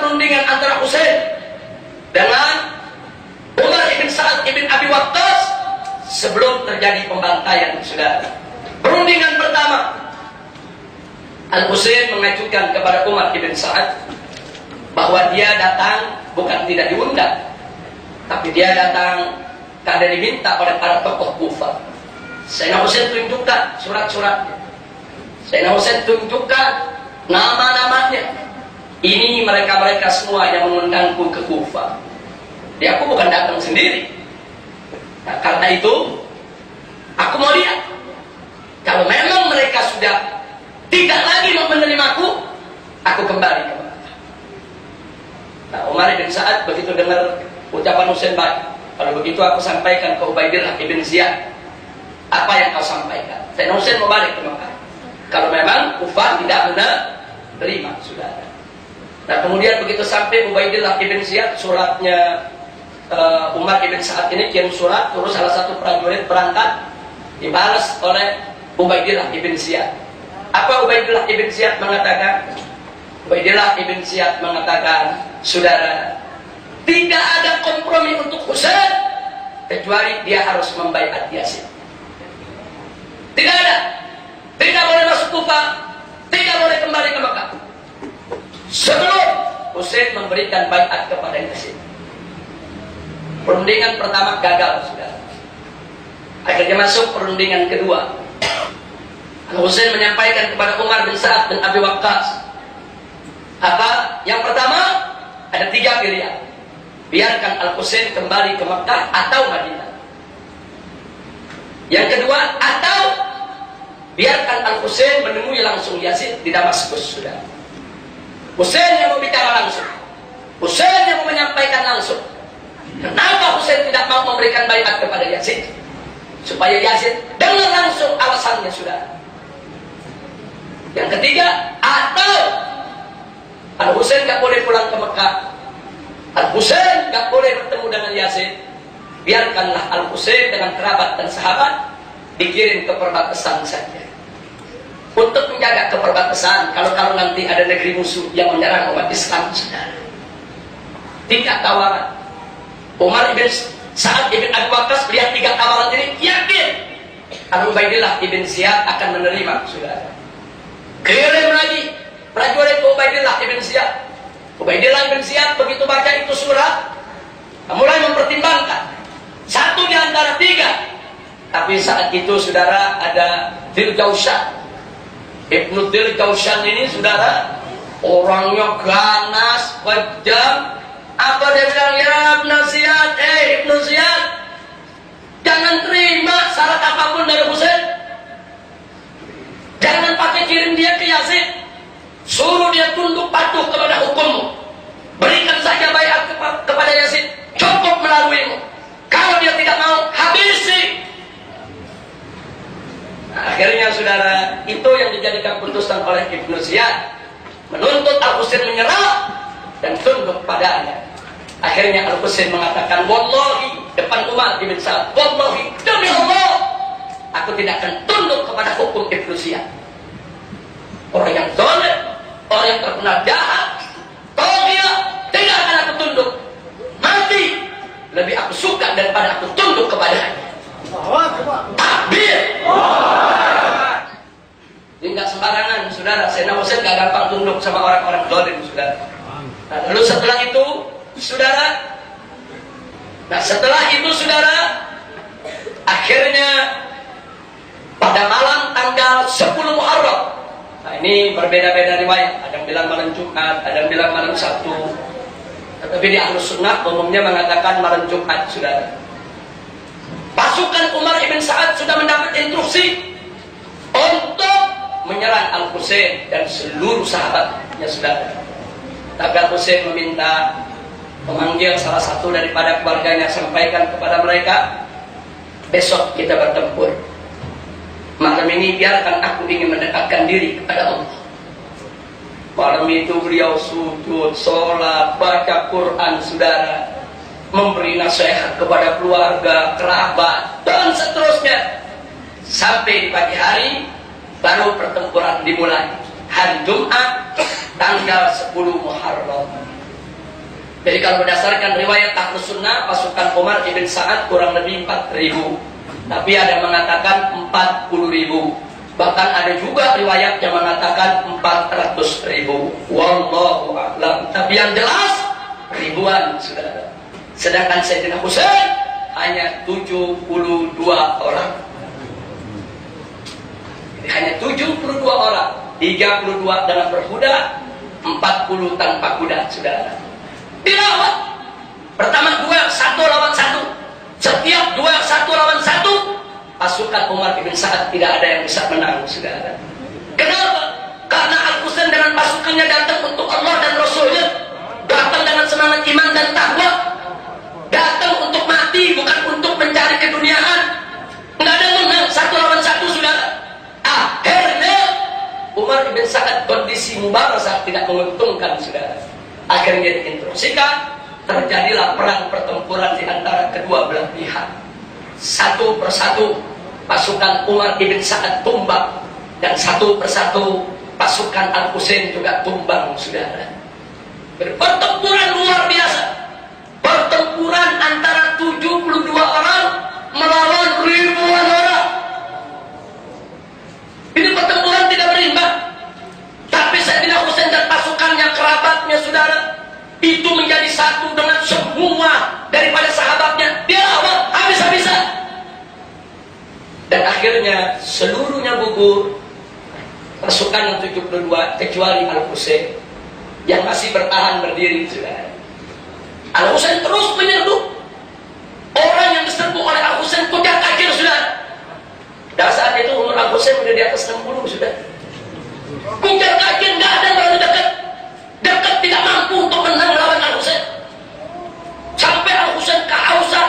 perundingan antara Husain dengan Umar ibn Sa'ad ibn Abi Waqqas sebelum terjadi pembantaian, saudara. Perundingan pertama, Al-Husain mengajukan kepada Umar ibn Sa'ad bahwa dia datang bukan tidak diundang, tapi dia datang karena diminta oleh para tokoh Kufah. Sayyidina Husain tunjukkan surat-suratnya. Sayyidina Husain tunjukkan nama-namanya. Ini mereka-mereka semua yang mengundangku ke Kufah. Dia aku bukan datang sendiri. Nah, karena itu aku mau lihat. Kalau memang mereka sudah tidak lagi menerimaku, aku kembali ke Makkah. Nah, Umar bin Sa'ad begitu dengar ucapan Husain, baik, kalau begitu aku sampaikan ke Ubaidillah ibn Ziyad. Apa yang kau sampaikan? Sayyidina Husain mau balik ke Makkah. Kalau memang Kufah tidak menerima, saudara. Nah, kemudian begitu sampai Ubaidillah ibn Ziyad, suratnya Umar ibn Sa'ad ini kirim surat, terus salah satu prajurit berangkat, dibalas oleh Ubaidillah ibn Ziyad. Apa Ubaidillah ibn Ziyad mengatakan? Ubaidillah ibn Ziyad mengatakan, saudara, tidak ada kompromi untuk Husain kecuali dia harus membaiat Yazid. Tidak ada. Tidak boleh masuk Kufah, tidak boleh kembali ke Makkah sebelum Husain memberikan baiat kepada Yazid. Perundingan pertama gagal, saudara. Akhirnya masuk perundingan kedua. Al-Husain menyampaikan kepada Umar bin Sa'ad bin Abi Waqqas, apa? Yang pertama, ada 3 pilihan. Biarkan Al-Husain kembali ke Makkah atau Madinah. Yang kedua, atau biarkan Al-Husain menemui langsung Yazid di Damaskus, saudara. Husain yang mau bicara langsung, Husain yang mau menyampaikan langsung. Kenapa Husain tidak mau memberikan baiat kepada Yazid? Supaya Yazid dengar langsung alasannya, saudara. Yang ketiga, atau Al-Husain gak boleh pulang ke Mekah, Al-Husain gak boleh bertemu dengan Yazid. Biarkanlah Al-Husain dengan kerabat dan sahabat dikirim ke perbatasan saja, untuk menjaga keperbatasan. Kalau nanti ada negeri musuh yang menyerang umat Islam, saudara. 3 tawaran. Umar ibn Sa'ad ibn Abi Waqqas lihat 3 tawaran ini, yakin Al-Ubaidillah ibn Ziyad akan menerima, saudara. Kirim lagi prajurit ke Ubaidillah ibn Ziyad. Ubaidillah ibn Ziyad begitu baca itu surat, mulai mempertimbangkan satu di antara 3. Tapi saat itu, saudara, ada Dzuljaushan. Ibnu Dzuljaushan ini, saudara, orangnya ganas, kejam. Apa dia bilang? Ya Ibnu Ziyad, Ibnu Ziyad, jangan terima syarat apapun dari Husain. Jangan pakai kirim dia ke Yazid. Suruh dia tunduk patuh kepada hukummu. Berikan saja baiat kepada Yazid, cukup melaluimu. Kalau dia tidak mau, habisi. Nah, akhirnya, saudara, itu yang dijadikan putusan oleh Ibnu Ziyad, menuntut Al-Husain menyerah dan tunduk padanya. Akhirnya Al-Husain mengatakan, wallahi, depan Umar ibn Sa'ad, wallahi, demi Allah, aku tidak akan tunduk kepada hukum Ibnu Ziyad. Orang yang zalim, orang yang terkenal jahat, dia tidak akan aku tunduk. Mati lebih aku suka daripada aku tunduk kepadanya. Takbir. Ini nggak sembarangan, saudara. Sayyidina Husain nggak gampang tunduk sama orang-orang zalim, saudara. Nah, lalu setelah itu, saudara, akhirnya pada malam tanggal 10 Muharram. Nah, ini berbeda-beda riwayat. Ada yang bilang malam Jumat, ada yang bilang malam Sabtu. Tetapi di Ahlus Sunnah umumnya mengatakan malam Jumat, saudara. Pasukan Umar ibn Sa'ad sudah mendapat instruksi untuk menyerang Al-Husain dan seluruh sahabatnya, saudara. Tapi Al-Husain meminta memanggil salah satu daripada keluarganya, sampaikan kepada mereka, besok kita bertempur. Malam ini biarkan aku ingin mendekatkan diri kepada Allah. Malam itu beliau sujud, sholat, baca Quran, saudara, memberi nasihat kepada keluarga, kerabat, dan seterusnya. Sampai di pagi hari baru pertempuran dimulai. Hari Jumat tanggal 10 Muharram. Jadi kalau berdasarkan riwayat Ahlus Sunnah, pasukan Umar ibn Sa'ad kurang lebih 4.000. Tapi ada mengatakan 40.000. Bahkan ada juga riwayat yang mengatakan 400.000. Wallahu a'lam. Tapi yang jelas ribuan, saudara. Sedangkan Sayyidina Husain hanya 72 orang. Jadi hanya 72 orang. 32 dengan berkuda, 40 tanpa kuda, saudara. Dilawan. Pertama duel 1 lawan 1. Setiap duel 1 lawan 1, pasukan Umar ibn Sa'ad tidak ada yang bisa menang, saudara. Kenapa? Karena Al-Husain dengan pasukannya datang untuk Allah dan Rasulnya, datang dengan semangat iman dan takwa, datang untuk mati, bukan untuk mencari keduniaan. Nggak ada menang 1 lawan 1, saudara. Akhirnya Umar ibn Sa'ad kondisi mubarazah tidak menguntungkan, saudara. Akhirnya diinstruksikan, terjadilah perang pertempuran di antara kedua belah pihak. Satu persatu pasukan Umar ibn Sa'ad tumbang, dan satu persatu pasukan Al-Husain juga tumbang, saudara. Pertempuran luar biasa. Pertempuran antara 72 orang melawan ribuan orang. Ini pertempuran tidak berimbang. Tapi Sayyidina Husain dan pasukannya, kerabatnya, saudara, itu menjadi satu dengan semua daripada sahabatnya. Dia lawan habis-habisan. Dan akhirnya seluruhnya gugur. Pasukan yang 72 kecuali Al-Husain yang masih bertahan berdiri, saudara. Al-Husain terus menyerbu. Orang yang diserbu oleh Al-Husain puncak akhir, saudara. Dan saat itu umur Al-Husain sudah di atas 60, sudah. Puncak akhir nggak ada yang berani dekat. Dekat tidak mampu untuk menang lawan Al-Husain. Sampai Al-Husain kehausan,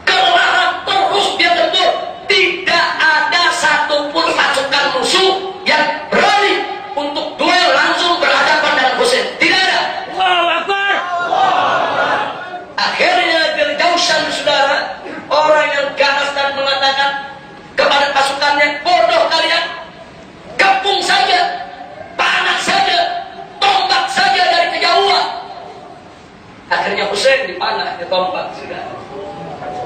kelelahan, terus dia tempur. Tidak ada satupun pasukan musuh yang berani untuk duel langsung berhadapan dengan Husain. Tidak ada. Allahu Akbar. Akhirnya dari Jausan, saudara, orang yang ganas dan mengatakan kepada pasukannya, bodoh kalian, kepung saja, panah saja, tombak saja dari kejauhan. Akhirnya Husain dipanah, ditombak, sudah.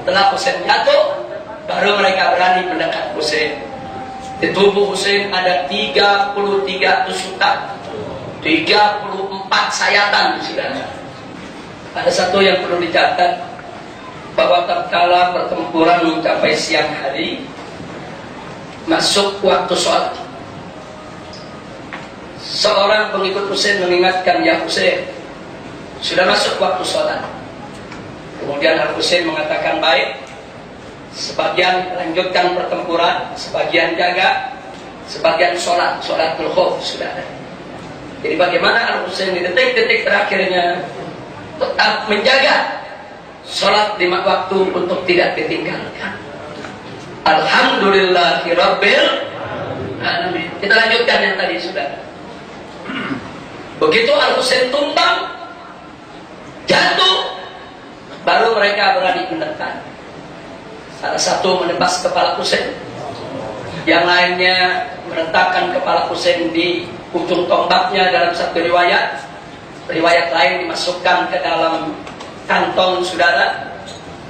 Setelah Husain jatuh, baru mereka berani mendekat Husain. Di tubuh Husain ada 33 tusukan, 34 sayatan, sudah. Ada satu yang perlu dicatat, bahwa tatkala pertempuran mencapai siang hari, masuk waktu sholat, seorang pengikut Husain mengingatkan, ya Husain, sudah masuk waktu sholat. Kemudian Al-Husain mengatakan, baik. Sebagian lanjutkan pertempuran, sebagian jaga, sebagian sholat khauf, sudah. Jadi bagaimana Al-Husain di detik-detik terakhirnya tetap menjaga sholat 5 waktu untuk tidak ditinggalkan. Alhamdulillahirabbil alamin. Kita lanjutkan yang tadi, sudah. Begitu Al-Husain tumbang, jatuh, baru mereka berani mendekat. Salah satu menebas kepala Husain, yang lainnya merentakkan kepala Husain di ujung tombaknya dalam satu riwayat. Riwayat lain dimasukkan ke dalam kantong, saudara,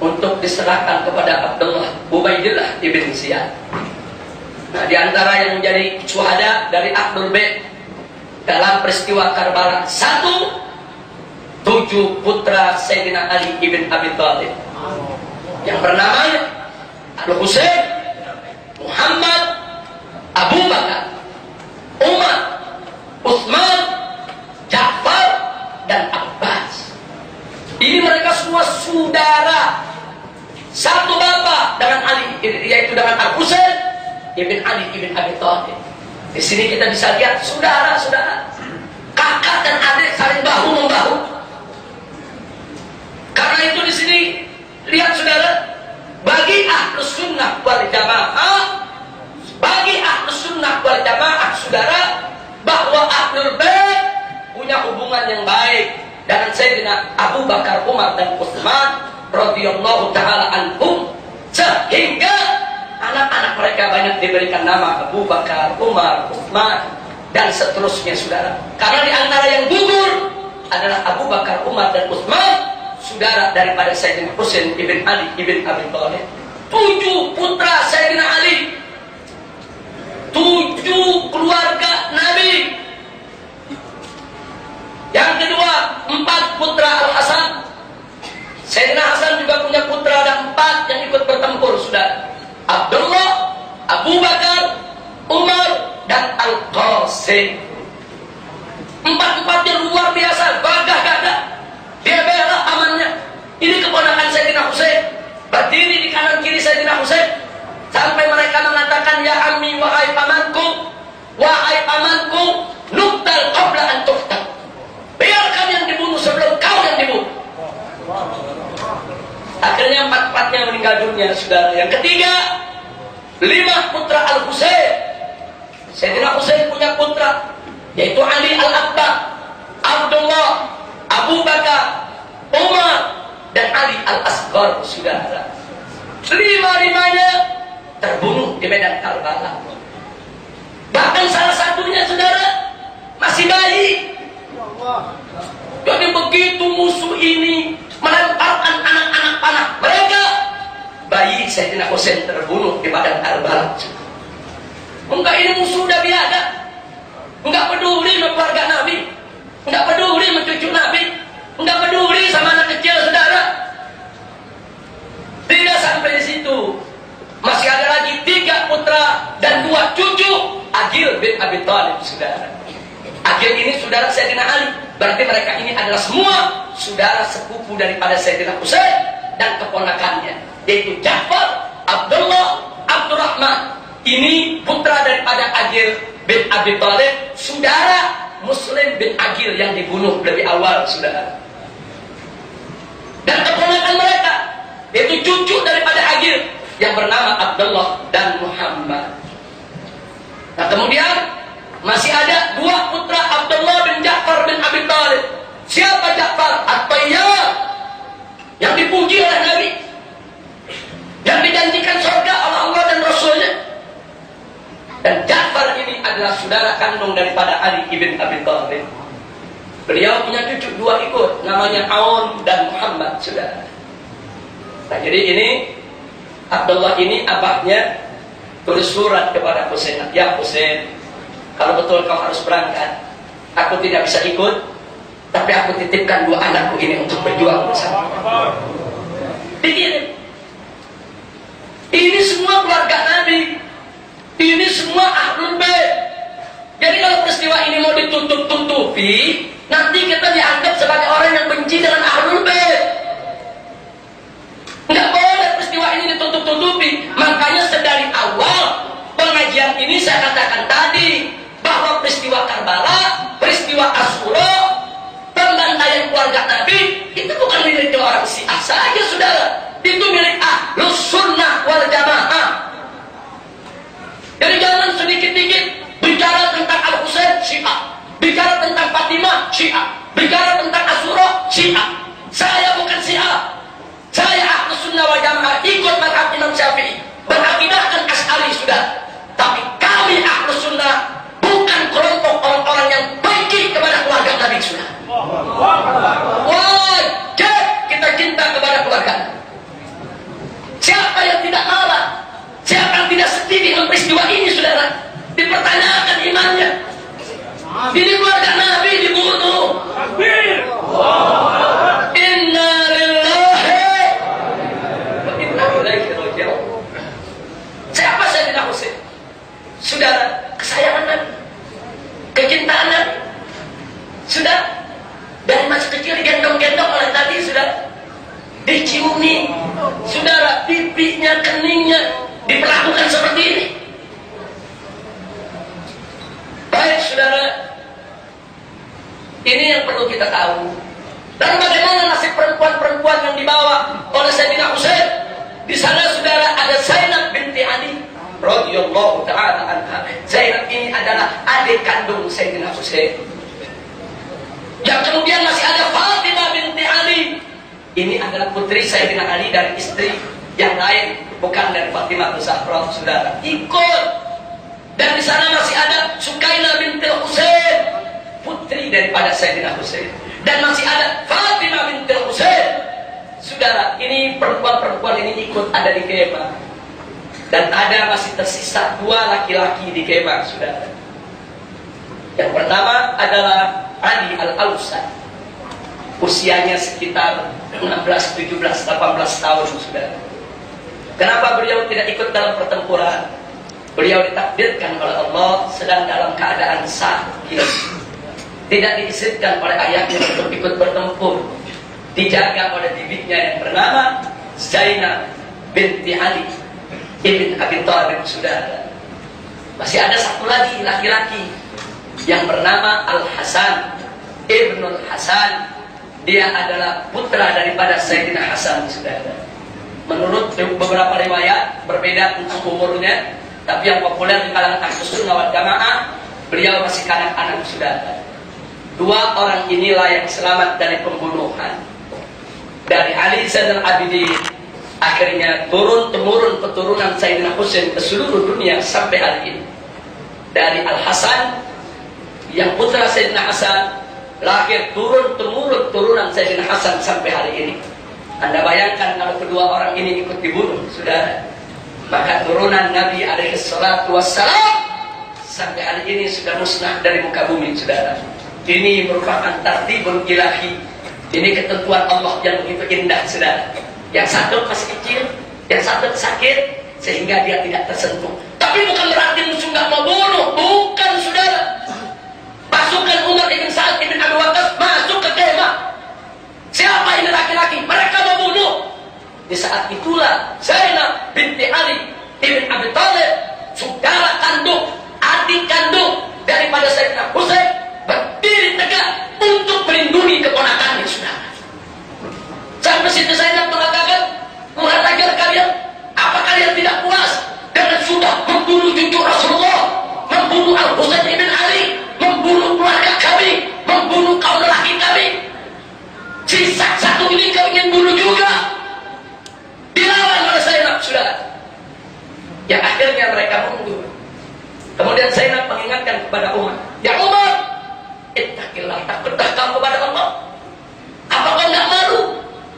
untuk diserahkan kepada Abdullah Ubaidillah ibn Ziyad. Nah, di antara yang menjadi syuhada dari Ahlul Bait dalam peristiwa Karbala, 7 putra Sayyidina Ali ibn Abi Thalib yang bernama Al-Husain, Muhammad, Abu Bakar, Umar, Utsman, Ja'far, dan Abbas. Ini mereka semua saudara satu bapak dengan Ali, yaitu dengan Al-Husain ibn Ali ibn Abi Thalib. Di sini kita bisa lihat saudara-saudara, kakak dan adik saling bahu membahu. Karena itu di sini lihat, saudara, bagi Ahlus Sunnah wal Jamaah, saudara, bahwa Ahlul Bait punya hubungan yang baik dengan Sayyidina Abu Bakar, Umar, dan Utsman radhiyallahu taala anhum, sehingga anak-anak mereka banyak diberikan nama Abu Bakar, Umar, Utsman, dan seterusnya, saudara. Karena di antara yang gugur adalah Abu Bakar, Umar, dan Utsman, saudara daripada Sayyidina Husain ibn Ali ibn Abi Thalib. 7 putra Sayyidina Ali, 7 keluarga Nabi. Yang kedua, 4 putra Al-Hasan. Sayyidina Hasan juga punya putra, dan 4 yang ikut bertempur, saudara. Abdullah, Abu Bakar, Umar, dan Al-Qasim. 4-4-nya luar biasa, gagah gagah. Dia bela amannya. Ini keponakan Sayyidina Husain, berdiri di kanan kiri Sayyidina Husain, sampai mereka mengatakan, ya ammi, wahai pamanku, nuktal qabla an tuqtal. Biarkan yang dibunuh sebelum kau yang dibunuh. Akhirnya 4-4-nya meninggal dunia, saudara. Yang ketiga, 5 putra Al-Husain. Sayyidina Husain punya putra, yaitu Ali Al-Akbar, Abdullah, Abu Bakar, Umar, dan Ali Al-Asghar, saudara. 5-5-nya terbunuh di medan Karbala. Bahkan salah satunya, saudara, masih bayi. Jadi begitu musuh ini melemparkan anak-anak panah mereka, bayi Sayyidina Husain terbunuh di medan Karbala. Enggak, ini musuh udah biada. Enggak peduli sama keluarga Nabi, enggak peduli sama cucu Nabi, enggak peduli sama anak kecil, saudara. Tidak sampai di situ, masih ada lagi 3 putra dan 2 cucu Aqil bin Abi Thalib, saudara. Aqil ini saudara Sayyidina Ali. Berarti mereka ini adalah semua saudara sepupu daripada Sayyidina Husain dan keponakannya, yaitu Ja'far, Abdullah, Abdurrahman. Ini putra daripada Aqil bin Abi Thalib, saudara Muslim bin Aqil yang dibunuh lebih awal, saudara. Dan keponakan mereka, yaitu cucu daripada Aqil, yang bernama Abdullah dan Muhammad. Nah, kemudian masih ada 2 putra Abdullah bin Ja'far bin Abi Thalib. Siapa Ja'far? At-Tayyar, yang dipuji oleh Nabi, yang dijanjikan surga oleh Allah dan Rasulnya. Dan Ja'far ini adalah saudara kandung daripada Ali ibn Abi Thalib. Beliau punya cucu 2 ikut, namanya Aun dan Muhammad, saudara. Nah, jadi ini Abdullah ini abahnya tulis surat kepada Husain. Ya Husain, kalau betul kau harus berangkat, aku tidak bisa ikut, tapi aku titipkan 2 anakku ini untuk berjuang bersama. Dikirim. Ini semua keluarga Nabi, ini semua Ahlul Bait. Jadi kalau peristiwa ini mau ditutup-tutupi, nanti kita dianggap sebagai orang yang benci dengan Ahlul Bait. Nggak boleh peristiwa ini ditutup-tutupi. Makanya sedari awal pengajian ini saya katakan tadi, bahwa peristiwa Karbala, peristiwa Asyura, pembantaian keluarga Nabi, itu bukan milik orang Syiah saja, saudara. Itu milik Ahlus Sunnah wal Jamaah. Jadi jangan sedikit-sedikit bicara tentang Al-Husain, Syiah, bicara tentang Fatimah, Syiah, bicara tentang Asyura, Syiah. Saya bukan Syiah, saya Ahlus Sunnah wal Jamaah, ikut mazhab Imam Syafi'i, berakidahkan Asy'ari, sudah. Tapi kami Ahlus Sunnah bukan kelompok orang-orang yang benci kepada keluarga Nabi, sudah. Wajib kita cinta kepada keluarga. Siapa yang tidak marah, siapa yang tidak sedih dengan peristiwa ini, saudara, dipertanyakan imannya. Ini keluarga Nabi dibunuh. Inna lillahi wa inna ilaihi raji'un. Siapa Sayyidina Husain? Saudara, kesayangan Nabi, kecintaan Nabi. Sudah, dari masih kecil digendong-gendong oleh Nabi, sudah diciumi, saudara, pipinya, keningnya diperlakukan seperti ini. Baik, saudara, ini yang perlu kita tahu. Dan bagaimana nasib perempuan-perempuan yang dibawa oleh Sayyidina Husain? Di sana, saudara, ada Zainab binti Ali radhiyallahu ta'ala anha. Zainab ini adalah adik kandung Sayyidina Husain. Yang kemudian masih ada Fatimah binti Ali. Ini adalah putri Sayyidina Ali dari istri yang lain, bukan dari Fatimah Zahra, saudara. Ikut. Dan di sana masih ada Sukainah binti Husain, putri daripada Sayyidina Husain. Dan masih ada Fatimah binti Husain. Saudara, ini perempuan-perempuan ini ikut ada di kemah. Dan ada masih tersisa 2 laki-laki di kemah, saudara. Yang pertama adalah Ali Al-Awsat. Usianya sekitar 16, 17, 18 tahun, saudara. Kenapa beliau tidak ikut dalam pertempuran? Beliau ditakdirkan oleh Allah sedang dalam keadaan sakit. Tidak diizinkan oleh ayahnya untuk ikut bertempur. Dijaga oleh bibitnya yang bernama Zainab binti Ali ibn Abi Thalib, saudara. Masih ada satu lagi laki-laki yang bernama Al-Hasan Ibnul Hasan. Dia adalah putra daripada Sayyidina Hasan, saudara. Menurut beberapa riwayat berbeda tentang umurnya, tapi yang populer di kalangan Ahlus Sunnah wal Jamaah, beliau masih kanak-kanak, saudara. 2 orang inilah yang selamat dari pembunuhan. Dari Ali Zainal Abidin, akhirnya turun-temurun keturunan Sayyidina Husain ke seluruh dunia sampai hari ini. Dari Al-Hasan, yang putra Sayyidina Hasan, lahir turun-temurun turunan Sayyidina Hasan sampai hari ini. Anda bayangkan kalau kedua orang ini ikut dibunuh, saudara, maka turunan Nabi alaihi salatu wassalam sampai hari ini sudah musnah dari muka bumi, saudara. Ini merupakan tartibul ilahi. Ini ketentuan Allah yang begitu indah, saudara. Yang satu masih kecil, yang satu sakit, sehingga dia tidak tersentuh. Tapi bukan berarti musuh nggak mau bunuh, bukan, saudara. Pasukan Umar ibn Sa'ad ibn Abi Waqqas masuk ke kemah. Siapa ini laki-laki? Mereka mau bunuh. Di saat itulah Zainab binti Ali ibn Abi Thalib, saudara kandung, adik kandung daripada Sayyidina Husain, berdiri tegak untuk melindungi keponakannya, saudara. Sampai situ Zainab mengatakan, kurang ajar kalian, apa kalian tidak puas dengan sudah membunuh cucu Rasulullah, membunuh Al-Husain ibn Ali, membunuh keluarga kami, membunuh kaum lelaki kami? Sisa satu ini kau ingin bunuh juga? Dilawan oleh Zainab, saudara. Yang akhirnya mereka mundur. Kemudian Zainab mengingatkan kepada Umar, ya Umar, ittaqillah, takutlah kamu kepada Allah. Apa kau tidak malu?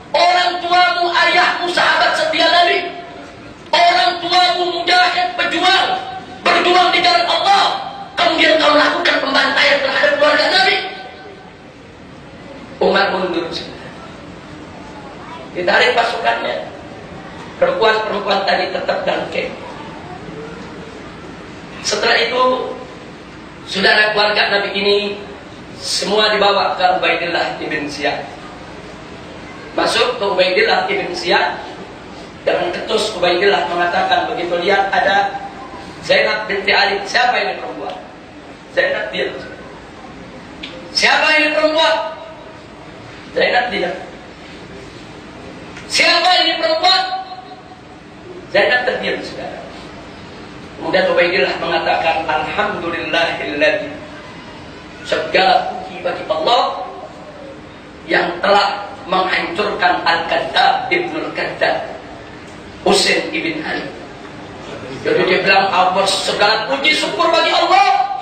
Orang tuamu, ayahmu, sahabat setia Nabi, orang tuamu mujahid, berjuang di jalan Allah, kemudian kau lakukan pembantaian terhadap keluarga Nabi. Umar mundur, ditarik pasukannya. Perempuan-perempuan tadi tetap dalam kemah. Setelah itu, saudara, keluarga Nabi ini semua dibawa ke Ubaidillah ibn Ziyad. Masuk ke Ubaidillah ibn Ziyad, dengan ketus Ubaidillah mengatakan, begitu lihat ada Zainab binti Ali, siapa ini perempuan? Zainab diam. Siapa ini perempuan? Zainab diam. Siapa ini perempuan? Zainab terdiam, saudara. Kemudian Ubaidillah mengatakan, alhamdulillahilladzi, segala puji bagi Allah yang telah menghancurkan Al-Kadzdzab ibnul Kadzdzab, Husain ibn Ali. Jadi dia bilang, Allah, segala puji syukur bagi Allah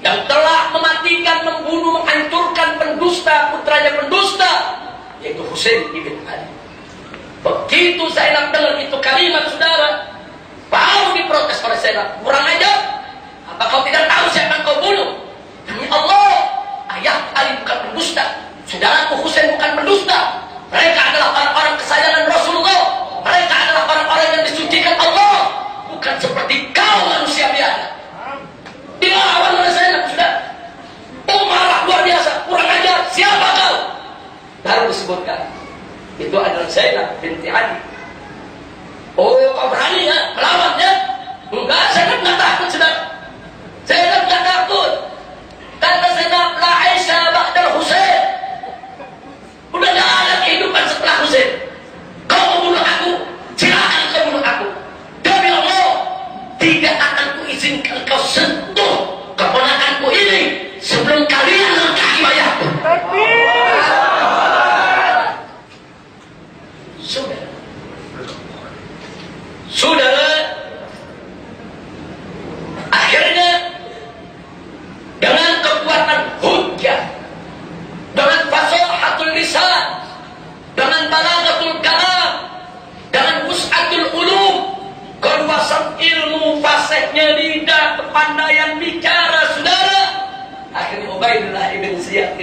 yang telah mematikan, membunuh, menghancurkan pendusta, putranya pendusta, yaitu Husain ibn Ali. Begitu Zainab dengar itu kalimat, saudara, baru diprotes oleh Zainab, kurang ajar, apa kau tidak tahu siapa kau bunuh? Demi Allah, ayah Ali bukan pendusta, saudaraku Husain bukan pendusta. Mereka adalah orang-orang kesayangan Rasulullah. Mereka adalah orang-orang yang disucikan Allah, bukan seperti kau manusia biasa. Dilawan oleh Zainab, sudah. Oh, marah luar biasa, kurang ajar, siapa kau? Baru disebutkan, itu adalah Zainab binti Ali. Oh, kau berani ya melawan ya? Enggak, Zainab nggak takut, sudah. Zainab nggak takut. Kata Zainab, la aisha ba'dal Husain. Udah nggak ada kehidupan setelah Husain. Kau membunuh aku, silakan kau bunuh aku. Demi Allah, tidak akan kuizinkan kau sentuh keponakanku ini sebelum kalian melangkahi ayahku. Saudara,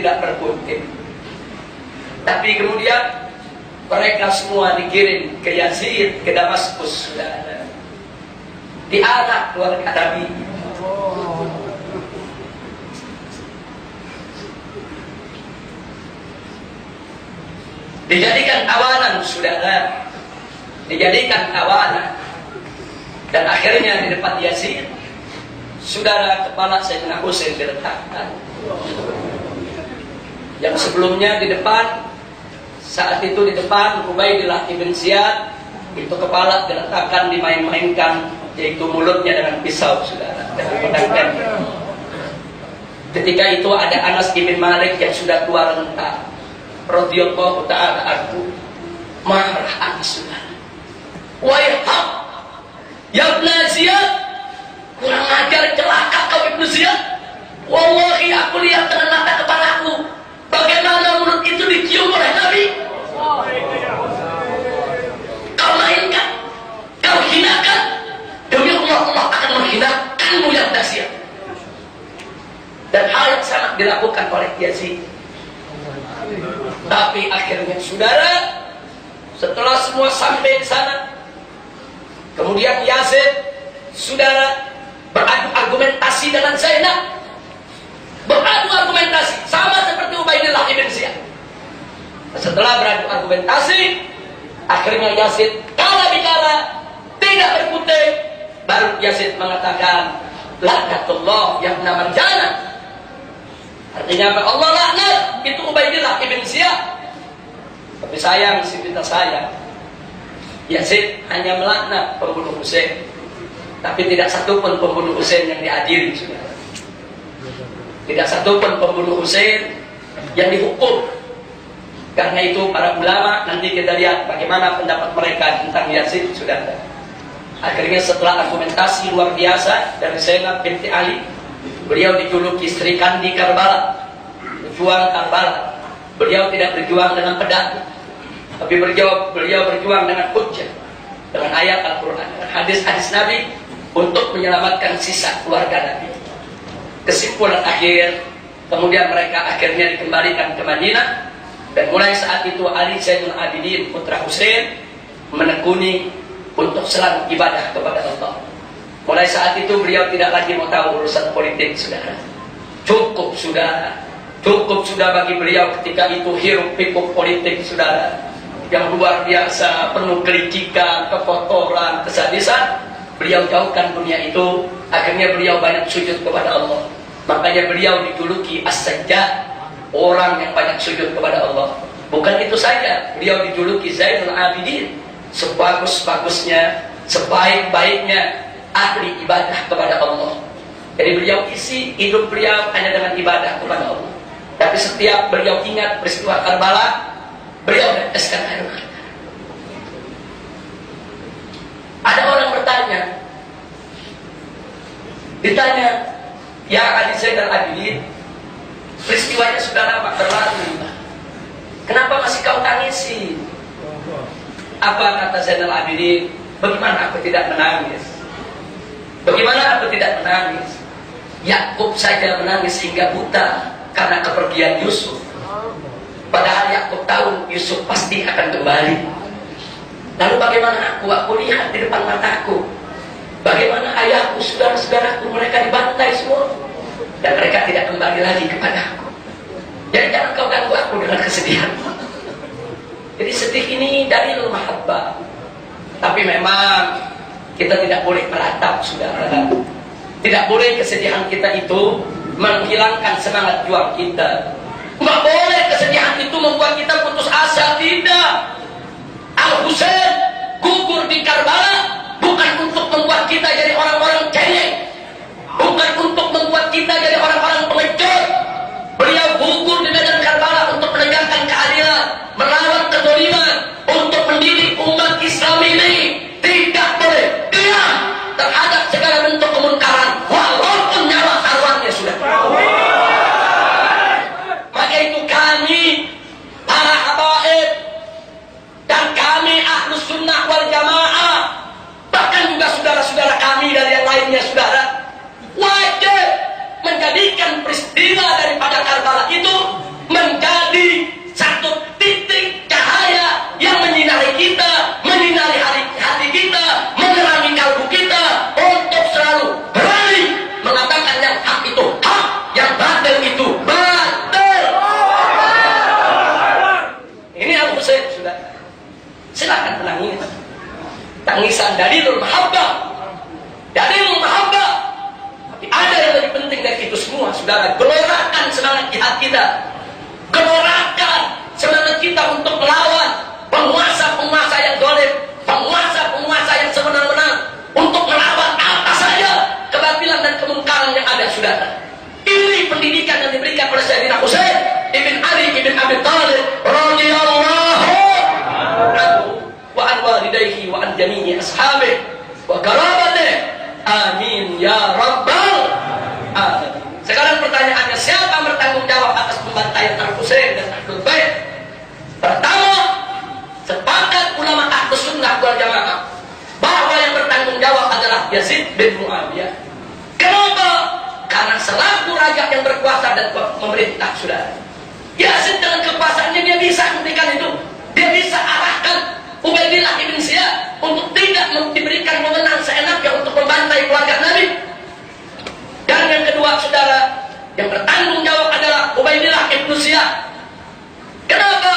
tidak berkutik. Tapi kemudian mereka semua dikirim ke Yazid, ke Damaskus, saudara. Di anak keluarga Nabi. Dijadikan tawanan, saudara. Dijadikan tawanan. Dan akhirnya di depan Yazid, saudara, kepala Sayyidina Husain diletakkan. Yang sebelumnya di depan, saat itu di depan Ubaidillah ibn Ziyad, itu kepala diletakkan, dimain-mainkan, yaitu mulutnya dengan pisau, saudara, dengan pedang pendek. Ketika itu ada Anas ibn Malik yang sudah tua renta, radhiyallahu ta'ala anhu, marah Anas, saudara. Waihak, ya Ibn Ziyad, kurang ajar, celaka kau Ibn Ziyad. Wallahi aku lihat dengan mata kepalaku bagaimana mulut itu dicium oleh Nabi. Kau mainkan, kau hinakan. Demi Allah, Allah akan menghinakanmu yang dahsyat. Dan hal yang sama dilakukan oleh Yazid. Tapi akhirnya, saudara, setelah semua sampai di sana, kemudian Yazid, saudara, beradu argumentasi dengan Zainab. Beradu argumentasi sama seperti Ubaidillah ibn Ziyad. Setelah beradu argumentasi, akhirnya Yazid kalah bicara, tidak berkutik. Baru Yazid mengatakan, laknatullah ya ibn Marjana. Artinya Allah laknat itu Ubaidillah ibn Ziyad. Tapi sayang, si kita sayang, Yazid hanya melaknat pembunuh Husain, tapi tidak satupun pembunuh Husain yang diadili, saudara. Tidak satupun pembunuh Husain yang dihukum. Karena itu para ulama, nanti kita lihat bagaimana pendapat mereka tentang Yazid, saudara. Akhirnya setelah argumentasi luar biasa dari Zainab binti Ali, beliau dijuluki Sri Kandi Karbala, berjuang Karbala. Beliau tidak berjuang dengan pedang, tapi beliau berjuang dengan hujjah, dengan ayat Al-Quran, dengan hadis-hadis Nabi, untuk menyelamatkan sisa keluarga Nabi. Kesimpulan akhir, kemudian mereka akhirnya dikembalikan ke Madinah, dan mulai saat itu Ali Zainul Abidin putra Husain menekuni untuk selalu ibadah kepada Allah. Mulai saat itu beliau tidak lagi mau tahu urusan politik, saudara. Cukup sudah bagi beliau ketika itu hiruk pikuk politik, saudara, yang luar biasa, penuh kelicikan, kekotoran, kesadisan. Beliau jauhkan dunia itu. Akhirnya beliau banyak sujud kepada Allah. Makanya beliau dijuluki As-Sajjad, orang yang banyak sujud kepada Allah. Bukan itu saja, beliau dijuluki Zainul Abidin, sebagus-bagusnya, sebaik-baiknya ahli ibadah kepada Allah. Jadi beliau isi hidup beliau hanya dengan ibadah kepada Allah. Tapi setiap beliau ingat peristiwa Karbala, beliau meneteskan air mata. Ada orang ditanya, ya Ali Zainal Abidin, peristiwanya sudah lama berlalu, kenapa masih kau tangisi? Apa kata Zainal Abidin? Bagaimana aku tidak menangis? Bagaimana aku tidak menangis? Yakub saja menangis hingga buta karena kepergian Yusuf. Padahal Yakub tahu Yusuf pasti akan kembali. Lalu bagaimana aku? Aku lihat di depan mataku bagaimana ayahku, saudara-saudaraku, mereka dibantai semua, dan mereka tidak kembali lagi kepadaku. Jadi jangan kau ganggu aku dengan kesedihan. Jadi sedih ini dari mahabbah. Tapi memang kita tidak boleh meratap, saudara. Tidak boleh kesedihan kita itu menghilangkan semangat juang kita. Nggak boleh kesedihan itu membuat kita putus asa. Tidak. Al-Husain gugur di Karbala bukan untuk membuat kita jadi orang-orang cengeng, bukan untuk membuat kita jadi orang-orang pengecut. Beliau gugur di medan Karbala untuk menegakkan keadilan, melawan kezaliman, untuk mendidik umat Islam ini tidak boleh diam terhadap segala bentuk kemungkaran, walaupun nyawa taruhannya sudah. Maka itu kami para tangisan dalilul mahabbah. Dalilul mahabbah. Tapi ada yang lebih penting dari itu semua, saudara. Gelorakan semangat jihad kita. Gelorakan semangat kita untuk melawan penguasa-penguasa yang zalim, penguasa-penguasa yang semenang-menang, untuk melawan apa saja kebatilan dan kemungkaran yang ada, saudara. Ini pendidikan yang diberikan oleh Sayyidina Husain ibn Ali ibn Abi Thalib radhiyallahu anhu wa an walidayhi wa an jami'i ashabihi wa karabatih. Amin ya rabbal alamin. Sekarang pertanyaannya, siapa bertanggung jawab atas pembantaian Al-Husain dan Ahlul Bait? Pertama, sepakat ulama Ahlus Sunnah wal Jamaah bahwa yang bertanggung jawab adalah Yazid bin Muawiyah. Kenapa? Karena selaku raja yang berkuasa dan memerintah, saudara. Yazid dengan kekuasaannya dia bisa hentikan itu. Dia bisa arahkan Ubaidillah ibn Ziyad untuk tidak diberikan wewenang seenaknya untuk membantai keluarga Nabi. Dan yang kedua, saudara, yang bertanggung jawab adalah Ubaidillah ibn Ziyad. Kenapa?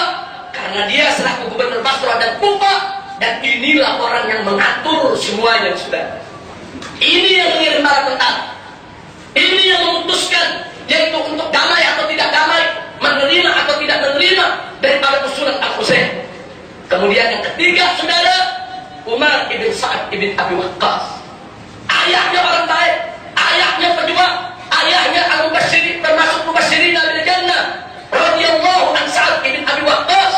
Karena dia selaku gubernur Basrah dan Kufah, dan inilah orang yang mengatur semuanya, saudara. Ini yang mengirim para tentara. Ini yang memutuskan, yaitu untuk damai atau tidak damai, menerima atau tidak menerima daripada usulan Al-Husain. Kemudian yang ketiga, saudara, Umar ibn Sa'ad ibn Abi Waqqas. Ayahnya orang baik, ayahnya pejuang, ayahnya al-Mubashirin, termasuk Mubashirin bil Jannah, radhiyallahu an Sa'ad ibn Abi Waqqas.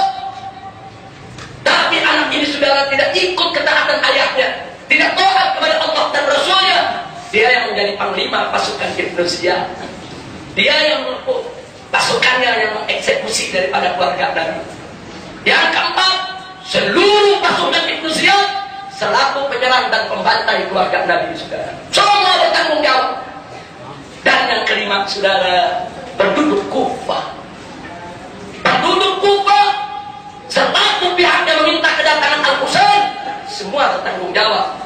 Tapi anak ini, saudara, tidak ikut ketaatan ayahnya, tidak taat kepada Allah dan Rasulnya. Dia yang menjadi panglima pasukan Ibnu Ziyad. Dia yang pasukannya yang mengeksekusi daripada keluarga Nabi. Yang keempat, seluruh pasukan Ibnu Ziyad selaku penyerang dan pembantai keluarga Nabi, saudara. Semua bertanggung jawab. Dan yang kelima, saudara, penduduk Kufah. Penduduk Kufah selaku pihak yang meminta kedatangan Al-Husain, semua bertanggung jawab.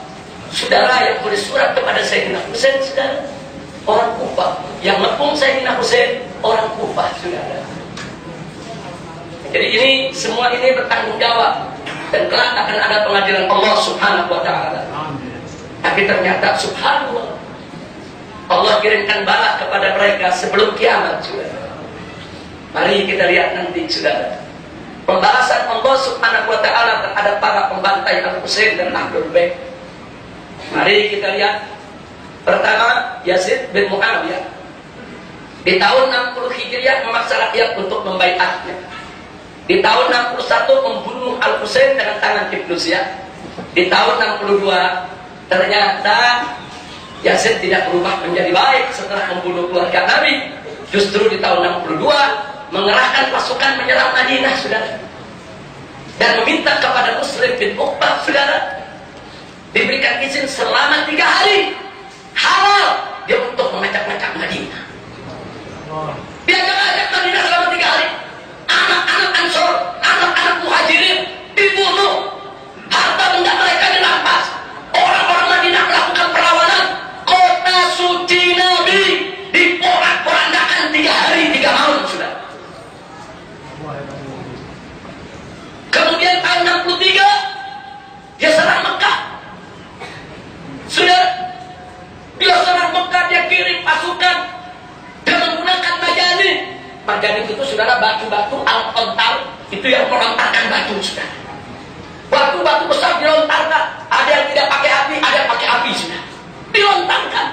Saudara, yang boleh surat kepada Sayyidina Husain, saudara, orang Kufah. Yang ngepung Sayyidina Husain, orang Kufah, saudara. Jadi ini, semua ini bertanggung jawab. Dan kelak akan ada pengadilan Allah subhanahu wa ta'ala. Tapi ternyata subhanallah, Allah kirimkan bala kepada mereka sebelum kiamat, saudara. Mari kita lihat nanti, saudara, pembalasan Allah subhanahu wa ta'ala terhadap para pembantai Al-Husain dan Ahlul Bait. Mari kita lihat. Pertama, Yazid bin Muawiyah di tahun 60 Hijriah memaksa rakyat untuk membaiatnya. Di tahun 61 membunuh Al-Husain dengan tangan Ibnu Ziyad. Di tahun 62 ternyata Yazid tidak berubah menjadi baik setelah membunuh keluarga Nabi. Justru di tahun 62 mengerahkan pasukan menyerang Madinah, saudara, dan meminta kepada Muslim bin Uqbah, saudara, diberikan izin selama 3 hari halal dia untuk mengajak-ngajak Madinah. Dia ajak Madinah selama 3 hari. Anak-anak Ansor, anak-anak Muhajirin dibunuh, harta benda mereka dirampas. Orang-orang Madinah melakukan perlawanan. Kota suci Nabi diporak-porandakan 3 hari 3 malam, sudah. Kemudian tahun 63 dia serang Mekah. Sudah, dia serang Mekah, dia kirim pasukan dan menggunakan majani. Majani itu, saudara, batu-batu al-qantar, itu yang melontarkan batu, sudah. Batu-batu besar dilontarkan. Ada yang tidak pakai api, ada yang pakai api, sudah. Dilontarkan.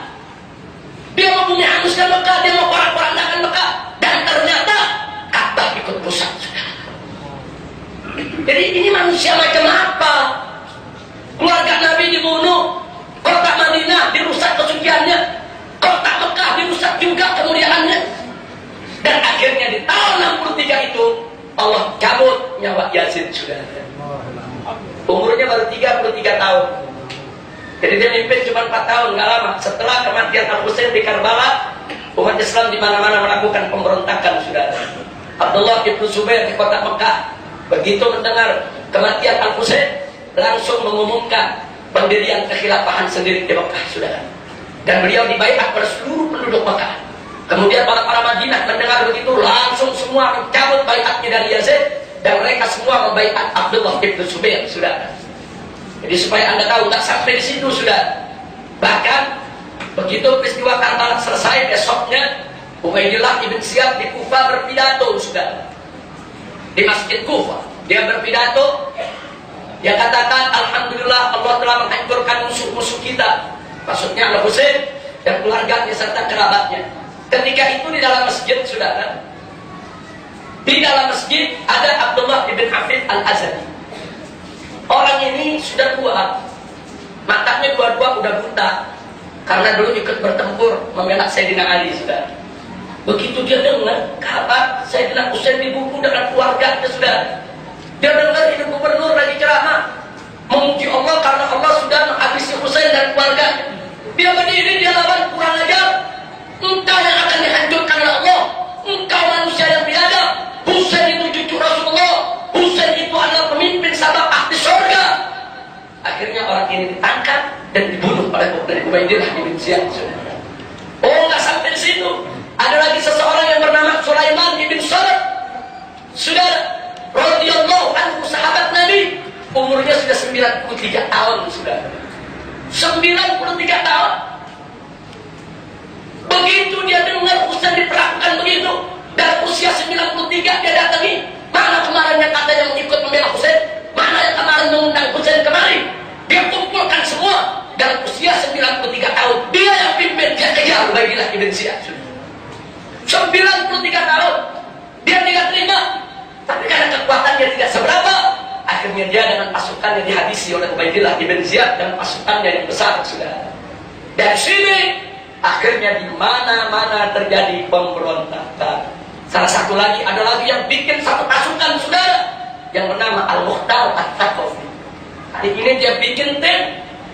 Dia mau bumi hanguskan Mekah, dia mau porak-porandakan Mekah, dan ternyata Ka'bah ikut rusak, sudah. Jadi ini manusia macam apa? Keluarga Nabi dibunuh, kota Madinah dirusak kesuciannya, kota Mekah dirusak juga kemuliaannya. Dan akhirnya di tahun 63 itu Allah cabut nyawa Yazid, sudah. Umurnya baru 33 tahun. Jadi dia mimpin cuma 4 tahun, nggak lama. Setelah kematian Al-Husain di Karbala, umat Islam di mana-mana melakukan pemberontakan, sudah. Abdullah ibn Zubair di kota Mekah begitu mendengar kematian Al-Husain, langsung mengumumkan pendirian kekhilafahan sendiri di Mekah, sudah. Dan beliau dibaiat oleh seluruh penduduk Mekah. Kemudian orang-orang Madinah mendengar begitu, langsung semua mencabut baiatnya dari Yazid, dan mereka semua membaiat Abdullah ibn Zubair, sudah. Jadi supaya Anda tahu, tak sampai di situ sudah. Bahkan begitu peristiwa Karbala selesai, besoknya Ubaidillah ibn Ziyad di Kufah berpidato sudah di Masjid Kufah. Dia berpidato, dia katakan, Alhamdulillah Allah telah menghancurkan musuh-musuh kita, maksudnya Al-Husain dan keluarganya serta kerabatnya. Ketika itu di dalam masjid, saudara, di dalam masjid ada Abdullah ibn Hafid al-Azadi. Orang ini sudah tua, matanya dua-dua udah buta karena dulu ikut bertempur membela Sayyidina Ali, saudara. Begitu dia dengar kabar Sayyidina Husain dibunuh dengan keluarganya, saudara, dia dengar ini gubernur lagi ceramah memuji Allah karena Allah sudah menghabisi Husain dan keluarganya. Dia berdiri, dia lawan, kurang ajar, engkau yang akan dihancurkan oleh Allah, engkau manusia yang biadab. Husain itu cucu Rasulullah, Husain itu adalah pemimpin sabab ahli surga. Akhirnya orang ini ditangkap dan dibunuh oleh Ubaidillah ibn Ziyad. Oh, nggak sampai di situ. Ada lagi seseorang yang bernama Sulaiman ibn Salat, saudara, radhiyallahu anhu, sahabat Nabi, umurnya sudah 93 tahun, saudara. 93 tahun. Begitu dia dengar Husain diperlakukan begitu, dan usia 93 dia datangi. Mana kemarin yang katanya mengikut membela Husain? Mana yang kemarin mengundang Husain kemari? Dia kumpulkan semua. Dalam usia 93 tahun, dia yang pimpin, dia kejar Ubaidillah ibn Ziyad. 93 tahun, dia tidak terima. Tapi karena kekuatannya tidak seberapa, akhirnya dia dengan pasukannya dihabisi oleh Ubaidillah ibn Ziyad dan pasukannya yang besar, sudah. Dari sini akhirnya di mana-mana terjadi pemberontakan. Salah satu lagi, ada lagi yang bikin satu pasukan, saudara, yang bernama Al-Mukhtar At-Taqafi. Hari ini dia bikin tim,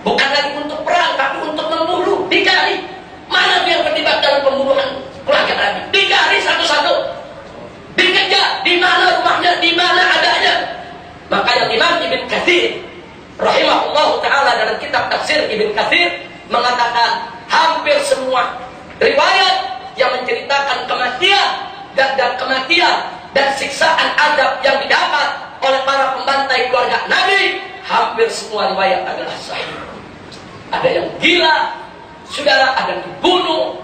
bukan lagi untuk perang, tapi untuk membunuh. Dicari mana dia terlibat dalam pembunuhan keluarga Nabi, dicari satu-satu, dikejar, di mana rumahnya, di mana adanya. Makanya Imam Ibn Katsir rahimahullah ta'ala dalam kitab tafsir Ibn Katsir mengatakan hampir semua riwayat yang menceritakan kematian dan siksaan azab yang didapat oleh para pembantai keluarga Nabi, hampir semua riwayat adalah sahih. Ada yang gila, saudara, ada yang dibunuh,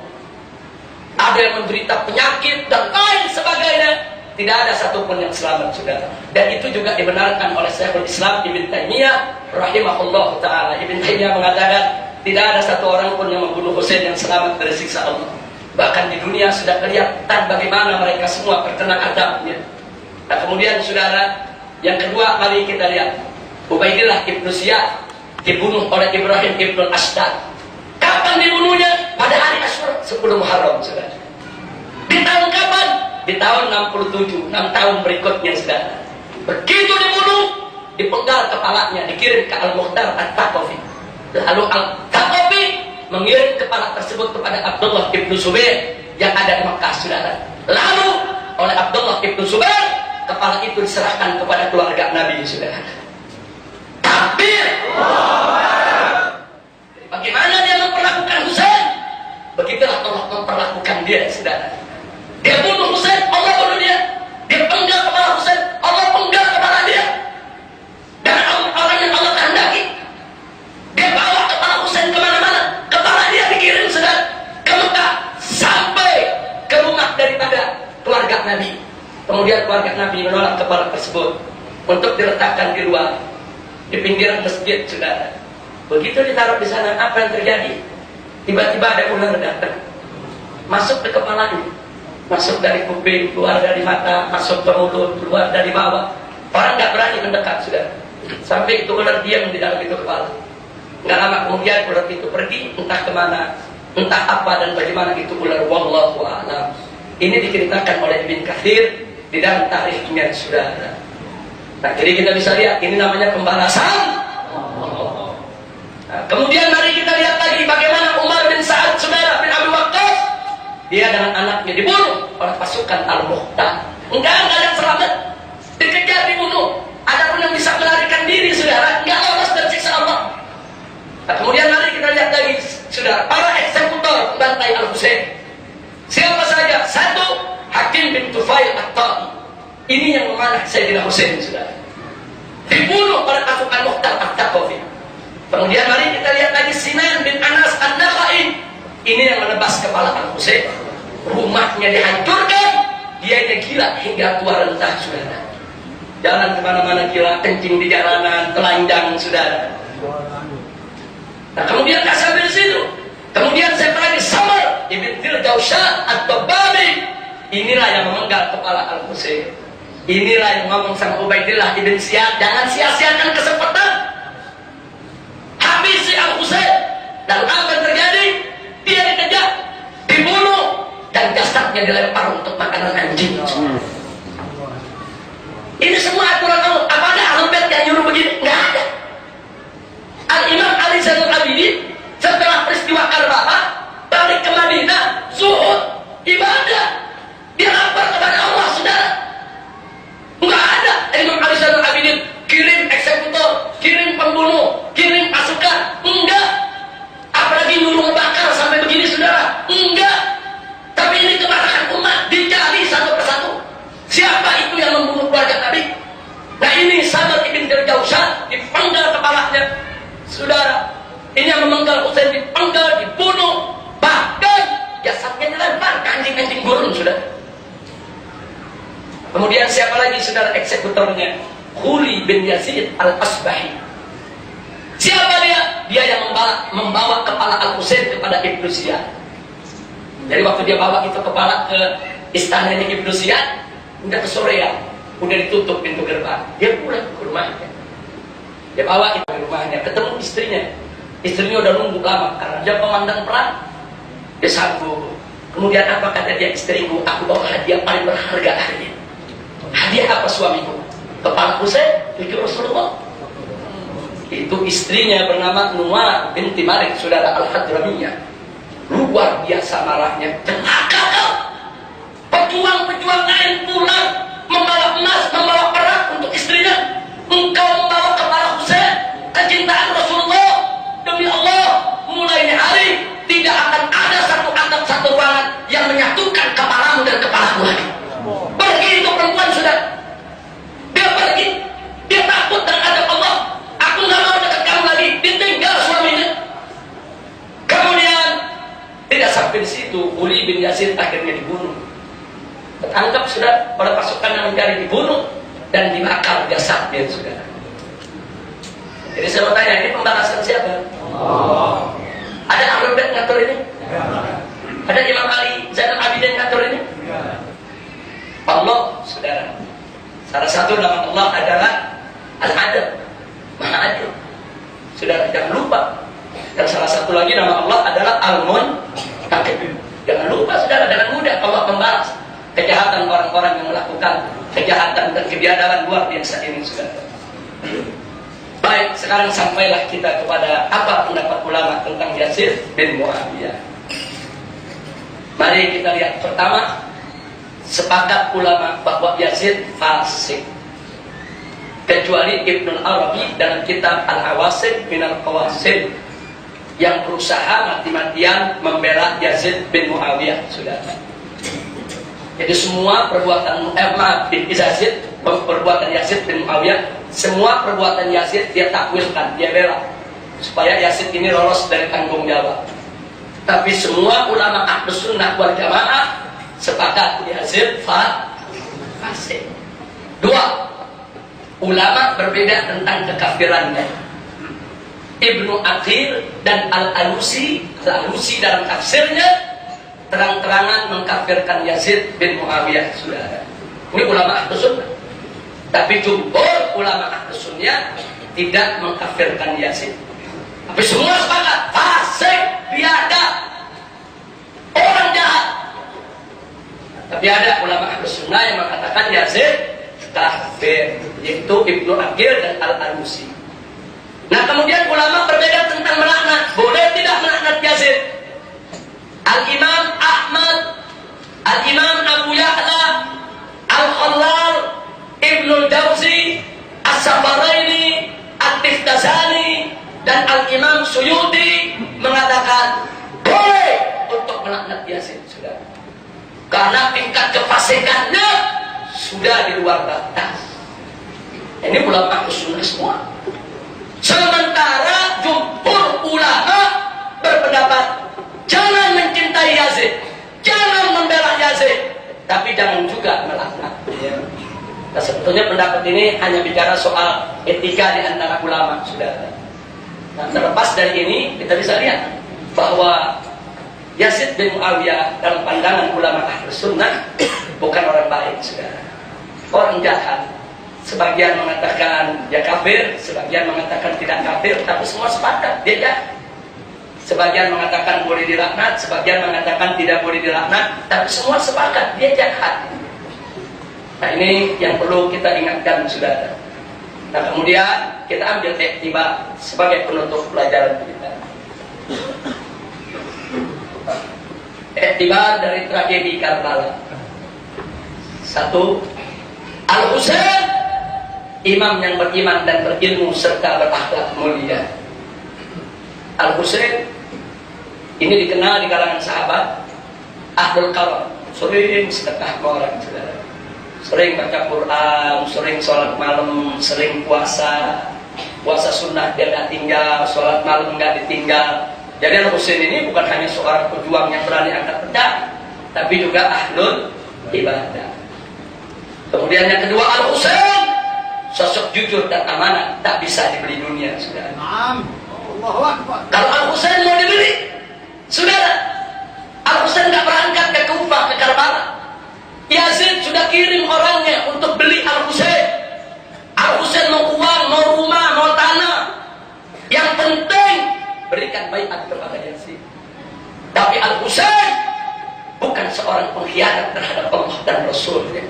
ada yang menderita penyakit dan lain sebagainya. Tidak ada satupun yang selamat, saudara. Dan itu juga dibenarkan oleh Syekhul Islam Ibn Taimiyah rahimahullah ta'ala. Ibn Taimiyah mengatakan tidak ada satu orang pun yang membunuh Husain yang selamat dari siksa Allah. Bahkan di dunia sudah kelihatan bagaimana mereka semua terkena azabnya. Nah, kemudian saudara, yang kedua, mari kita lihat Ubaidillah ibn Ziyad dibunuh oleh Ibrahim ibn Ashdad. Kapan dibunuhnya? Pada hari Asyura 10 Muharram, saudara. Di tahun kapan? Di tahun 67, 6 tahun berikutnya, saudara. Begitu dibunuh, dipenggal kepalanya, dikirim ke Al-Mukhtar At-Taqafi. Lalu Al-Taqafi mengirim kepala tersebut kepada Abdullah ibn Zubair yang ada di Mekah, saudara. Lalu oleh Abdullah ibn Zubair, kepala itu diserahkan kepada keluarga Nabi, saudara. Takbir! Bagaimana dia memperlakukan Husain? Begitulah Allah memperlakukan dia, saudara. Dia bunuh Husain, Allah bunuh dia. Dia penggal kepala Husain, Allah penggal kepala dia. Dan orang yang Allah kehendaki, dia bawa kepala Husain kemana-mana. Kepala dia dikirim, saudara, ke Mekah sampai ke rumah daripada keluarga Nabi. Kemudian keluarga Nabi menolak kepala tersebut untuk diletakkan di luar, di pinggiran masjid, saudara. Begitu ditaruh di sana, apa yang terjadi? Tiba-tiba ada ular datang, masuk ke kepalanya, masuk dari kuping, keluar dari mata, masuk ke mulut, keluar dari bawah. Orang nggak berani mendekat, saudara. Sampai itu ular diam di dalam itu kepala. Nggak lama kemudian ular itu pergi, entah kemana, entah apa dan bagaimana itu ular. Wallahu a'lam. Ini diceritakan oleh Ibn Katsir di dalam tarikhnya, saudara. Nah, jadi kita bisa lihat ini namanya pembalasan. Nah, kemudian mari kita lihat lagi bagaimana Umar bin Sa'ad, saudara, bin Abi Waqqas, dia dengan anaknya dibunuh oleh pasukan Al-Mukhtar. Enggak ada yang selamat, dikejar, dibunuh. Ada pun yang bisa melarikan diri, saudara, enggak lolos dari siksa Allah. Nah, kemudian mari kita lihat lagi, saudara, para eksekutor pembantai Al-Husain. Siapa saja? Satu, Hakim bin Tufail At-Ta'i. Ini yang memanah Sayyidina Husain, saudara. Dibunuh oleh pasukan Mukhtar At-Taqafi. Kemudian mari kita lihat lagi Sinan bin Anas An-Nakhai. Ini yang menebas kepala Al-Husain. Rumahnya dihancurkan. Dia ini gila hingga tua renta, saudara. Jalan kemana-mana gila, kencing di jalanan, telanjang, saudara. Nah, kemudian tak sampai di situ. Kemudian saya lagi Samar ibn Jausha At-Tababi. Inilah yang memenggal kepala Al-Husain. Inilah yang ngomong sama Ubaidillah ibn Ziyad, jangan sia-siakan kesempatan. Habisi Al-Husain. Dan apa yang terjadi? Dia dikejar, dibunuh, dan jasadnya dilempar untuk makanan anjing. Ini semua aturan Allah. Apa ada Ahlul Bait yang nyuruh begini? Nggak ada. Al-Imam Ali Zainul Abidin setelah peristiwa Karbala balik ke Madinah, zuhud, ibadah, dia lapar kepada Allah, saudara. Nggak ada Imam Ali Zainul Abidin kirim eksekutor, kirim pembunuh, kirim pasukan. Enggak. Apalagi nyuruh bakar sampai begini, saudara. Enggak. Tapi ini kemarahan umat dicari satu persatu. Siapa itu yang membunuh keluarga Nabi? Nah, ini Samar ibn Jausha dipenggal kepalanya, saudara. Ini yang memenggal Husain, dipenggal, dibunuh, bahkan jasadnya dilempar ke anjing-anjing gurun, saudara. Kemudian siapa lagi, saudara, eksekutornya? Khuli bin Yazid Al-Asbahi. Siapa dia? Dia yang membawa kepala Al-Husain kepada Ibnu Ziyad. Jadi waktu dia bawa itu kepala ke istana Ibnu Ziyad, udah kesorean, udah ditutup pintu gerbang. Dia pulang ke rumahnya. Dia bawa itu ke rumahnya, ketemu istrinya. Istrinya udah nunggu lama karena dia pemandang perang. Dia sanggup. Kemudian apa kata dia? Istriku, aku bawa hadiah paling berharga hari ini. Hadiah apa suamiku? Kepala Husain, cucu Rasulullah. Itu istrinya bernama Nuwar binti Malik, saudara Al-Hadramiyah. Luar biasa marahnya. Celaka kau! Pejuang-pejuang lain pulang membawa emas, membawa perak untuk istrinya. Engkau membawa kepala Husain, kecintaan Rasulullah. Demi Allah, mulai ini hari tidak akan ada satu atap, satu ruangan yang menyatukan kepalamu dan kepalaku lagi. Pergi itu perempuan, sudah. Dia pergi. Dia takut dan adab Allah. Aku nggak mau dekat kamu lagi. Ditinggal suaminya. Kemudian tidak sampai di situ, Uli bin Yazid akhirnya dibunuh. Tertangkap, sudah, oleh pasukan yang mencari, dibunuh dan dibakar jasadnya, sudah. Jadi saya mau tanya, ini pembalasan siapa? Oh. Ada Ahlul Bait ngatur ini? Ya. Ada Imam Ali Zainul Abidin ngatur ini? Ya. Allah, saudara. Salah satu nama Allah adalah Al-Adil, Maha Adil. Saudara, jangan lupa. Dan salah satu lagi nama Allah adalah Al-Muntakim. Jangan lupa, saudara, dengan mudah Allah membalas kejahatan orang-orang yang melakukan kejahatan dan kebiadaban luar biasa ini, saudara. Baik, sekarang sampailah kita kepada apa pendapat ulama tentang Yazid bin Muawiyah. Mari kita lihat. Pertama, sepakat ulama bahwa Yazid fasik, kecuali Ibnul Arabi dalam kitab Al-Awasid Minal Qawasid yang berusaha mati-matian membela Yazid bin Muawiyah, sudah. Jadi semua perbuatan perbuatan Yazid bin Muawiyah, semua perbuatan Yazid dia takwilkan, dia bela supaya Yazid ini lolos dari tanggung jawab. Tapi semua ulama Ahlus Sunnah wal Jamaah sepakat Yazid fasik. Dua, ulama berbeda tentang kekafirannya. Ibnu Athir dan Al-Alusi dalam tafsirnya terang-terangan mengkafirkan Yazid bin Muawiyah, saudara. Ini ulama Ahlus Sunnah. Tapi jumhur ulama Ahlus Sunnah tidak mengkafirkan Yazid. Tapi semua sepakat fasik, biadab, orang jahat. Tapi ada ulama Ahlus Sunnah yang mengatakan Yazid kafir, yaitu Ibnu Athir dan Al-Alusi. Nah, kemudian ulama berbeda tentang melaknat. Boleh tidak melaknat Yazid? Al-Imam Ahmad, Al-Imam Abu Ya'la, Al-Khallal, Ibnul Jauzi, As-Sabaraini, At-Tiftazani, dan Al-Imam Suyuti mengatakan boleh untuk melaknat Yazid, sudah. Karena tingkat kefasikannya sudah di luar batas. Ini ulama Ahlus Sunnah semua. Sementara jumhur ulama berpendapat jangan mencintai Yazid, jangan membela Yazid, tapi jangan juga melaknat. Nah, sebetulnya pendapat ini hanya bicara soal etika di antara ulama, saudara. Nah, terlepas dari ini kita bisa lihat bahwa Yazid bin Muawiyah dalam pandangan ulama Ahlus Sunnah bukan orang baik, saudara. Orang jahat. Sebagian mengatakan dia kafir, sebagian mengatakan tidak kafir, tapi semua sepakat dia jahat. Sebagian mengatakan boleh dilaknat, sebagian mengatakan tidak boleh dilaknat, tapi semua sepakat dia jahat. Nah, ini yang perlu kita ingatkan, saudara. Nah, kemudian kita ambil iktibar sebagai penutup pelajaran kita. Iktibar dari tragedi Karbala. 1. Al-Husain, imam yang beriman dan berilmu serta berakhlak mulia. Al-Husain ini dikenal di kalangan sahabat ahlul karam, sering sedekah ke orang, saudara. Sering baca Quran, sering sholat malam, sering puasa sunnah dia nggak tinggal, sholat malam nggak ditinggal. Jadi Al-Husain ini bukan hanya seorang pejuang yang berani angkat pedang, tapi juga ahlul ibadah. Kemudian yang kedua, Al-Husain sosok jujur dan amanah, tak bisa dibeli dunia, saudara. Kalau Al-Husain mau dibeli, saudara, Al-Husain nggak berangkat ke Kufah, ke Karbala. Yazid sudah kirim orangnya untuk beli Al-Husain. Al-Husain mau uang, mau rumah, mau tanah. Yang penting berikan baiat kepada Yazid. Tapi Al-Husain bukan seorang pengkhianat terhadap Allah dan Rasulnya.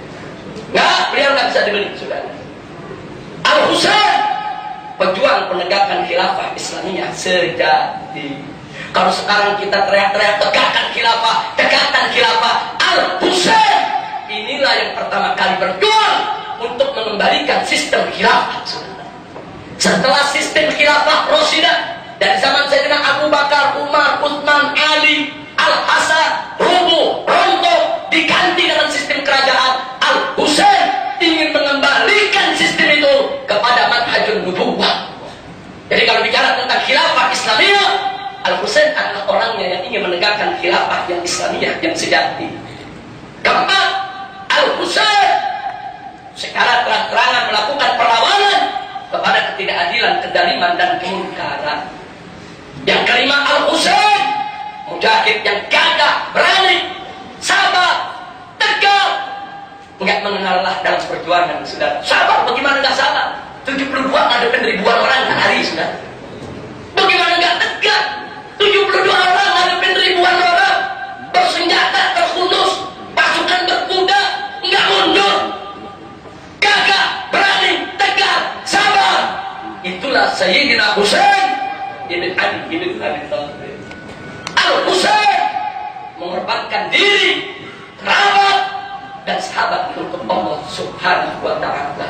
Beliau nggak bisa dibeli, saudara. Al-Husain pejuang penegakan khilafah Islamiyah sejati. Kalau sekarang kita teriak-teriak tegakkan khilafah, Al-Husain inilah yang pertama kali berjuang untuk mengembalikan sistem khilafah. Setelah sistem khilafah Rasidah dari zaman Sayyidina Abu Bakar, Umar, Utsman, Ali, Al-Hasan, rontok diganti dengan sistem kerajaan. Al-Husain ingin mengembalikan sistem itu kepada manhajun nubuwah. Jadi kalau bicara tentang khilafah Islamiyah, Al-Husain adalah orangnya yang ingin menegakkan khilafah yang Islamiyah yang sejati. Keempat, Al-Husain secara terang-terangan melakukan perlawanan kepada ketidakadilan, kedaliman dan kemungkaran. Yang kelima, Al-Husain mujahid yang gagah, berani, sabar, tegar, nggak mengenallah dalam perjuangan, saudara. Sabar, bagaimana nggak sabar? 72 ngadepin ribuan orang hari, saudara. Bagaimana nggak tegar? 72 orang ngadepin ribuan orang, bersenjata, terkundus, pasukan berkuda, nggak mundur, gagah, berani, tegar, sabar. Itulah Sayyidina Husain ibn Ali ibn Abi Thalib. Al-Husain mengorbankan diri, kerabat, dan sahabat untuk Allah Subhanahu wa ta'ala.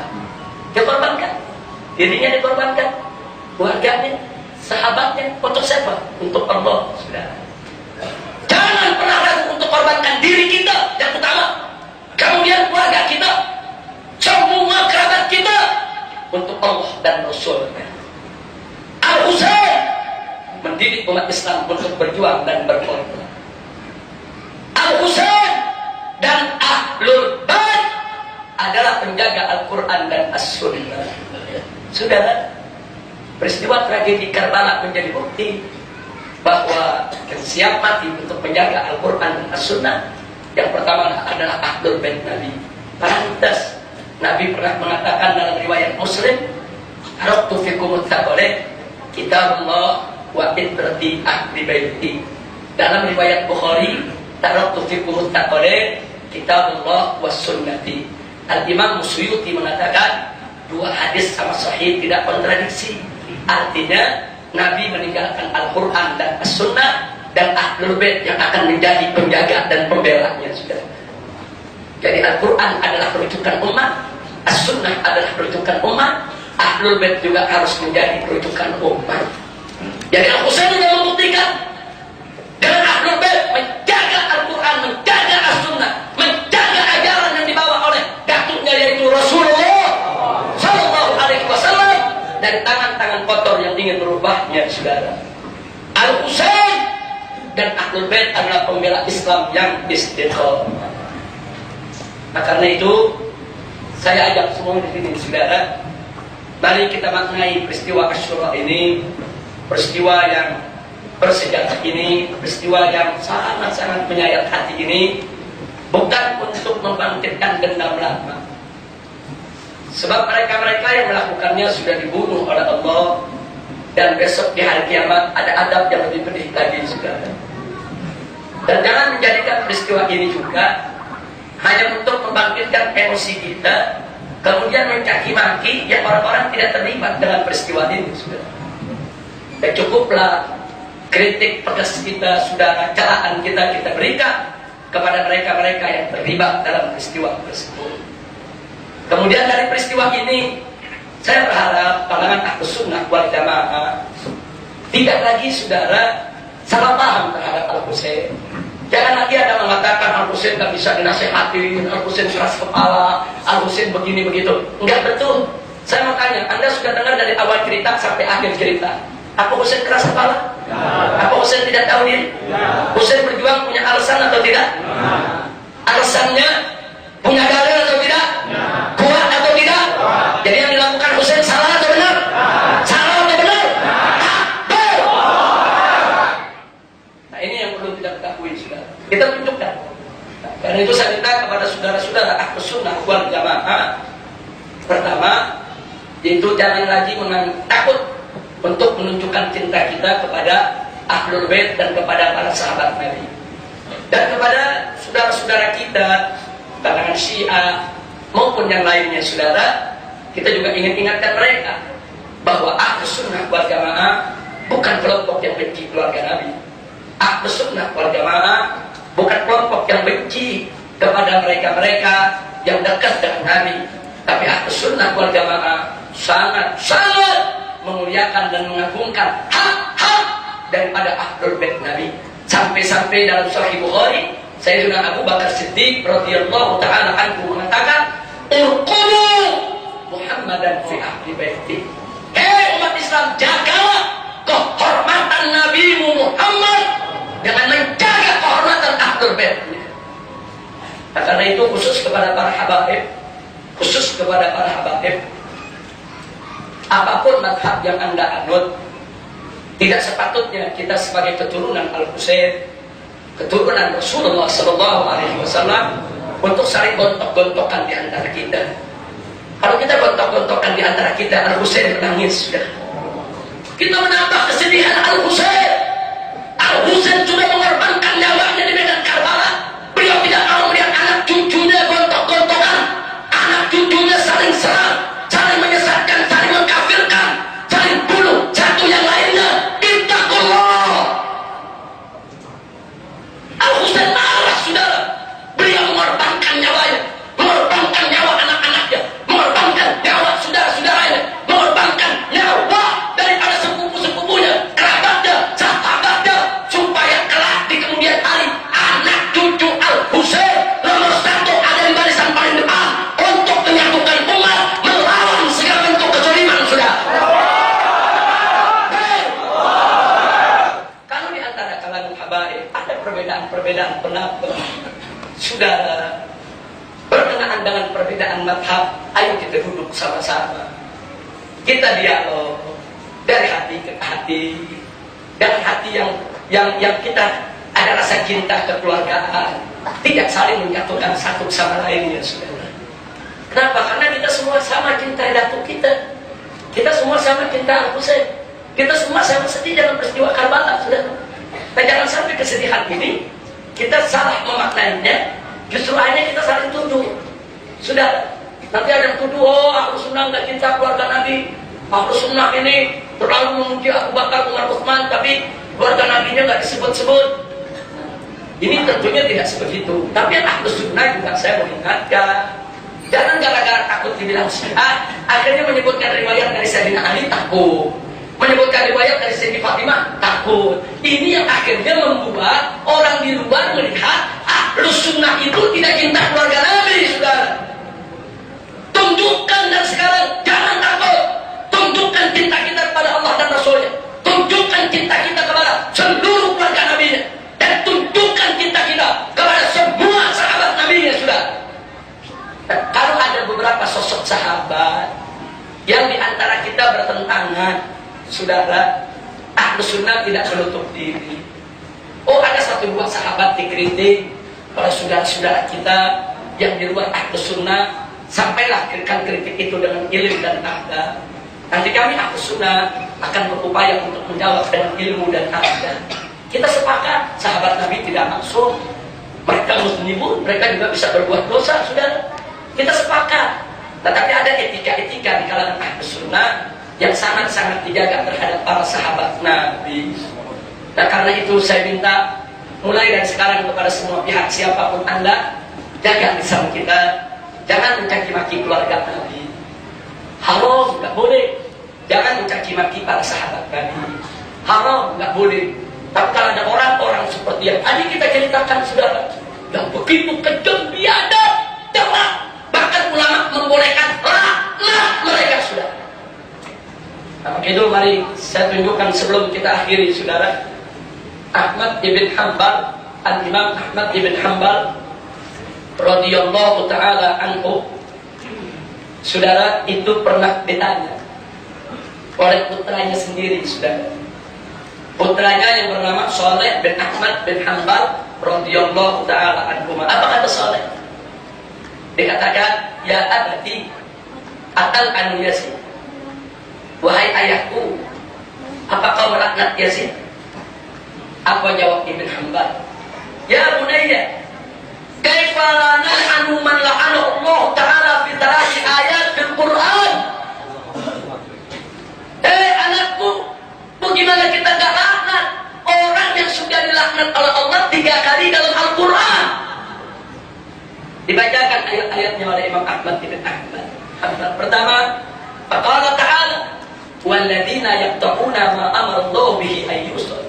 Dia korbankan, dirinya dikorbankan, keluarganya, sahabatnya, untuk siapa? Untuk Allah, saudara. Jangan pernah ragu untuk korbankan diri kita yang utama, kemudian keluarga kita, semua kerabat kita, untuk Allah dan Rasulnya. Al-Husain mendidik umat Islam untuk berjuang dan berkorban. Al-Husain dan Ahlul Bait adalah penjaga Al-Quran dan As-Sunnah. Saudara, peristiwa tragedi Karbala menjadi bukti bahwa yang siap mati untuk menjaga Al-Quran dan As-Sunnah yang pertama adalah Ahlul Bait Nabi. Pantas Nabi pernah mengatakan dalam riwayat Muslim, "Taraktu fikumut tsaqalain, kitabullah wa itrati ahli baiti." Dalam riwayat Bukhari, "Taraktu fikumut tsaqalain, kitabullah was sunnati." Al-Imam Suyuti mengatakan dua hadis sama sahih, tidak kontradiksi. Artinya Nabi meninggalkan Al-Quran dan As-Sunnah, dan Ahlul Bait yang akan menjadi penjaga dan pembelanya, saudara. Jadi Al-Quran adalah rujukan umat, As-Sunnah adalah rujukan umat, Ahlul Bait juga harus menjadi rujukan umat. Jadi Al-Husain yang membuktikan dengan Ahlul Bait menjaga Al-Quran, menjaga As-Sunnah, menjaga ajaran yang dibawa oleh datuknya yaitu Rasulullah Sallallahu Alaihi Wasallam, dari tangan-tangan kotor yang ingin merubahnya, saudara. Al-Husain dan Ahlul Bait adalah pembela Islam yang istiqomah. Nah, karena itu saya ajak semua di sini, saudara, mari kita maknai peristiwa Asyura ini, peristiwa yang bersejarah ini, peristiwa yang sangat-sangat menyayat hati ini, bukan untuk membangkitkan dendam lama. Sebab mereka-mereka yang melakukannya sudah dibunuh oleh Allah, dan besok di hari kiamat ada adab yang lebih pedih lagi, saudara. Dan jangan menjadikan peristiwa ini juga hanya untuk membangkitkan emosi kita, kemudian mencaci maki yang orang-orang tidak terlibat dengan peristiwa ini, saudara. Dan cukuplah kritik pedas kita, saudara, celaan kita berikan kepada mereka-mereka yang terlibat dalam peristiwa tersebut. Kemudian dari peristiwa ini, saya berharap kalangan Ahlus Sunnah wal Jamaah tidak lagi, saudara, salah paham terhadap Al-Husain. Jangan lagi ada mengatakan Al-Husain tak bisa dinasihatin, Al-Husain keras kepala, Al-Husain begini begitu. Enggak betul. Saya mau tanya, Anda sudah dengar dari awal cerita sampai akhir cerita? Apa Husain keras kepala? Apa Husain tidak tahu diri? Husain berjuang punya alasan atau tidak? Alasannya punya dalil atau tidak? Kuat atau tidak? Jadi yang dilakukan Husain salah atau benar? Salah atau benar? Nah, ini yang perlu kita ketahui, saudara. Kita tunjukkan. Nah, karena itu saya minta kepada saudara-saudara Ahlus Sunnah wal Jamaah, pertama, yaitu jangan lagi takut untuk menunjukkan cinta kita kepada Ahlul Bait dan kepada para sahabat Nabi. Dan kepada saudara-saudara kita, kalangan Syiah maupun yang lainnya, saudara, kita juga ingin ingatkan mereka bahwa Ahlus Sunnah wal Jamaah bukan kelompok yang benci keluarga Nabi. Ahlus Sunnah wal Jamaah bukan kelompok yang benci kepada mereka-mereka yang dekat dengan Nabi. Tapi Ahlus Sunnah wal Jamaah sangat-sangat memuliakan dan mengagungkan hak-hak daripada Ahlul Bait Nabi. Sampai-sampai dalam Sahih Bukhari, Sayyidina Abu Bakar Siddiq radhiyallahu taala anhu mengatakan, "Urqubu Muhammadan fi ahli baiti." Hei umat Islam, jagalah kehormatan Nabi Muhammad dengan menjaga kehormatan Ahlul Bait. Nah, karena itu khusus kepada para habaib, apapun madhab yang Anda anut, tidak sepatutnya kita sebagai keturunan Al-Husain, keturunan Rasulullah SAW, untuk saling gontok-gontokan di antara kita. Kalau kita gontok-gontokan di antara kita, Al-Husain menangis sudah. Kita menambah kesedihan Al-Husain. Al-Husain sudah mengorbankan nyawanya di medan Karbala. Beliau tidak mau melihat anak cucunya gontok-gontokan, anak cucunya saling serang, saling menyesatkan, saling mengkafirkan, saling bunuh satu yang lainnya. Ittaqullah. Al-Husain marah, saudara. Beliau mengorbankan nyawanya, mengorbankan nyawa anak-anaknya, mengorbankan nyawa saudara-saudaranya, mengorbankan nyawa daripada sepupu-sepupunya, kerabatnya, sahabatnya, supaya kelak di kemudian hari anak cucu Al-Husain nomor satu ada di barisan paling depan untuk menyatukan umat melawan segala bentuk kezaliman, sudah. Kalau di antara kalangan habaib ada perbedaan pendapat, saudara, berkenaan dengan perbedaan madhab, ayo kita duduk sama-sama, kita dialog dari hati ke hati, dengan hati yang kita ada rasa cinta kekeluargaan, tidak saling menjatuhkan satu sama lainnya, saudara. Kenapa? Karena kita semua sama cinta datuk kita, kita semua sama cinta Al-Husain, kita semua sama sedih dalam peristiwa Karbala, saudara. Dan jangan sampai kesedihan ini kita salah memaknainya, justru hanya kita saling tuduh. Sudah, nanti ada yang tuduh, oh Ahlus Sunnah nggak cinta keluarga Nabi, Ahlus Sunnah ini terlalu memuji Abu Bakar, Umar, Utsman, tapi keluarga Nabinya nggak disebut-sebut. Ini tentunya tidak seperti itu. Tapi Ahlus Sunnah juga saya mengingatkan, jangan gara-gara takut dibilang Syiah, akhirnya menyebutkan riwayat dari Sayyidina Ali, takut. Menyebutkan riwayat dari Siti Fatimah, takut. Ini yang akhirnya membuat orang di luar melihat Ahlus Sunnah itu tidak cinta keluarga Nabi, saudara. Tunjukkan dan sekarang jangan takut. Tunjukkan antara kita bertentangan, saudara, Ahlus Sunnah tidak menutup diri. Oh, ada satu dua sahabat dikritik oleh saudara-saudara kita yang di luar Ahlus Sunnah, sampailah kritik itu dengan ilmu dan adab. Nanti kami Ahlus Sunnah akan berupaya untuk menjawab dengan ilmu dan adab. Kita sepakat sahabat Nabi tidak maksum, mereka muslimun, mereka juga bisa berbuat dosa, saudara. Kita sepakat. Tetapi ada etika-etika di kalangan Ahlus Sunnah yang sangat-sangat dijaga terhadap para sahabat Nabi. Nah, karena itu saya minta mulai dari sekarang kepada semua pihak, siapapun Anda, jaga lisan kita, jangan mencaci maki keluarga Nabi. Haram, nggak boleh. Jangan mencaci maki para sahabat Nabi. Haram, nggak boleh. Tapi kalau ada orang-orang seperti yang tadi kita ceritakan, saudara, yang begitu kejam, biadab, darah, bahkan ulama membolehkan laknat mereka, saudara. Nah, itu mari saya tunjukkan sebelum kita akhiri, saudara. Ahmad ibn Hanbal, Al-Imam Ahmad ibn Hanbal radhiyallahu ta'ala anhu, saudara, itu pernah ditanya oleh putranya sendiri, saudara. Putranya yang bernama Saleh bin Ahmad bin Hanbal radhiyallahu ta'ala anhu. Apa kata Saleh? Dikatakan, ya abati atal anu Yasin, wahai ayahku, apa kau melaknat Yasin? Apa jawab Ibn Hanbal? Ya bunayya, kaifa la nal'anu man la'ana Allah ta'ala fi thalathi ayat fil Qur'an? Anakku, bagaimana kita gak laknat orang yang sudah dilaknat oleh Allah 3 kali dalam Al-Quran? Dibacakan ayat-ayatnya oleh Imam Ahmad ibn Hanbal. Pertama, faqala ta'ala, walladzina yaqta'una ma amara Allah bihi an yusal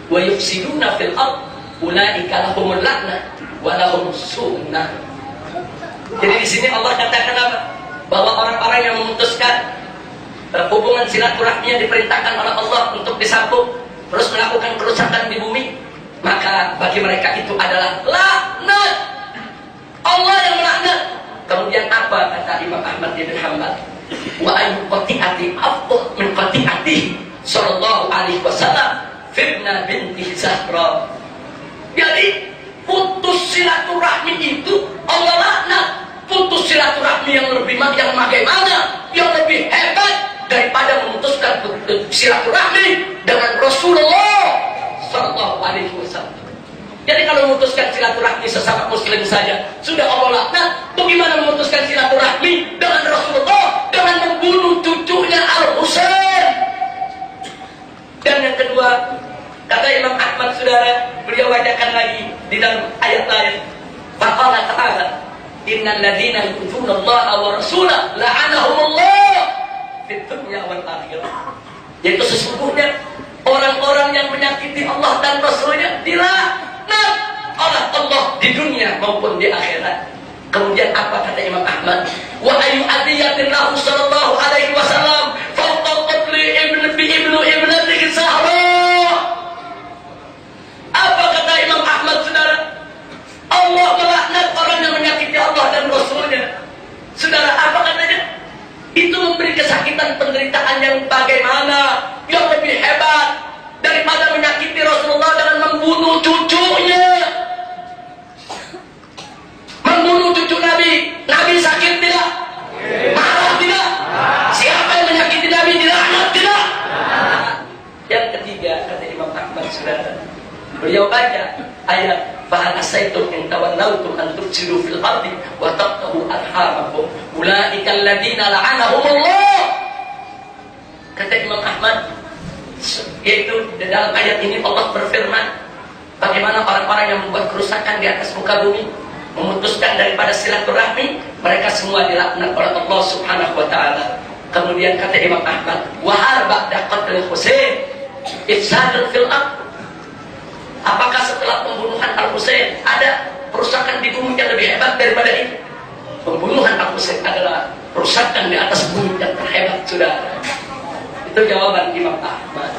wa yufsiduna fil ard ulaika lahumul laknah wa lahumus sunnah. Jadi di sini Allah katakan apa? Bahwa orang-orang yang memutuskan hubungan silaturahmi yang diperintahkan oleh Allah untuk disambung, terus melakukan kerusakan di bumi, maka bagi mereka itu adalah laknat. Allah yang melaknat. Kemudian apa kata Imam Ahmad bin Hanbal? Wa ayyu qati'ati afdal min qati'ati sallallahu alaihi wasallam Fitnah binti Zahra. Jadi putus silaturahmi itu Allah laknat. Putus silaturahmi yang lebih yang bagaimana? Yang lebih hebat daripada memutuskan silaturahmi dengan Rasulullah sallallahu alaihi wasallam. Jadi kalau memutuskan silaturahmi sesama muslim saja sudah Allah laknat, bagaimana memutuskan silaturahmi dengan Rasulullah dengan membunuh cucunya Al-Husain? Dan yang kedua, kata Imam Ahmad, saudara, beliau bacakan lagi di dalam ayat lain. Faqala ta'ala, innal ladzina yu'minuna Allah wa rasulahu la'anahumullah fid dunya wal akhirah. Yaitu sesungguhnya orang-orang yang menyakiti Allah dan Rasulnya dilaknat oleh Allah di dunia maupun di akhirat. Kemudian apa kata Imam Ahmad? Wa ayu adiyatin lahu sallallahu alaihi wasallam fawqa qatli ibnu ibnatihi Zahra. Apa kata Imam Ahmad, saudara? Allah melaknat orang yang menyakiti Allah dan Rasulnya. Saudara, apa katanya? Itu memberi kesakitan penderitaan yang bagaimana, yang lebih hebat daripada menyakiti Rasulullah dengan membunuh cucunya. Membunuh cucu Nabi. Nabi sakit tidak? Marah tidak? Siapa yang menyakiti Nabi dilaknat tidak? Yang ketiga kata Imam Ahmad, saudara, beliau baca ayat fahal asaitum in tawallautum an tufsidu fil ardi wa taqtahu arhamakum ulaika alladziina la'anahumullah. Kata Imam Ahmad, yaitu di dalam ayat ini Allah berfirman bagaimana orang-orang yang membuat kerusakan di atas muka bumi, memutuskan daripada silaturahmi, mereka semua dilaknat oleh Allah Subhanahu wa taala. Kemudian kata Imam Ahmad, wa hal ba'da qatl Husain ifsadun fil ard. Apakah setelah pembunuhan Al-Husain ada perusakan di bumi yang lebih hebat daripada ini? Pembunuhan Al-Husain adalah perusakan di atas bumi yang terhebat, saudara. Itu jawaban Imam Ahmad.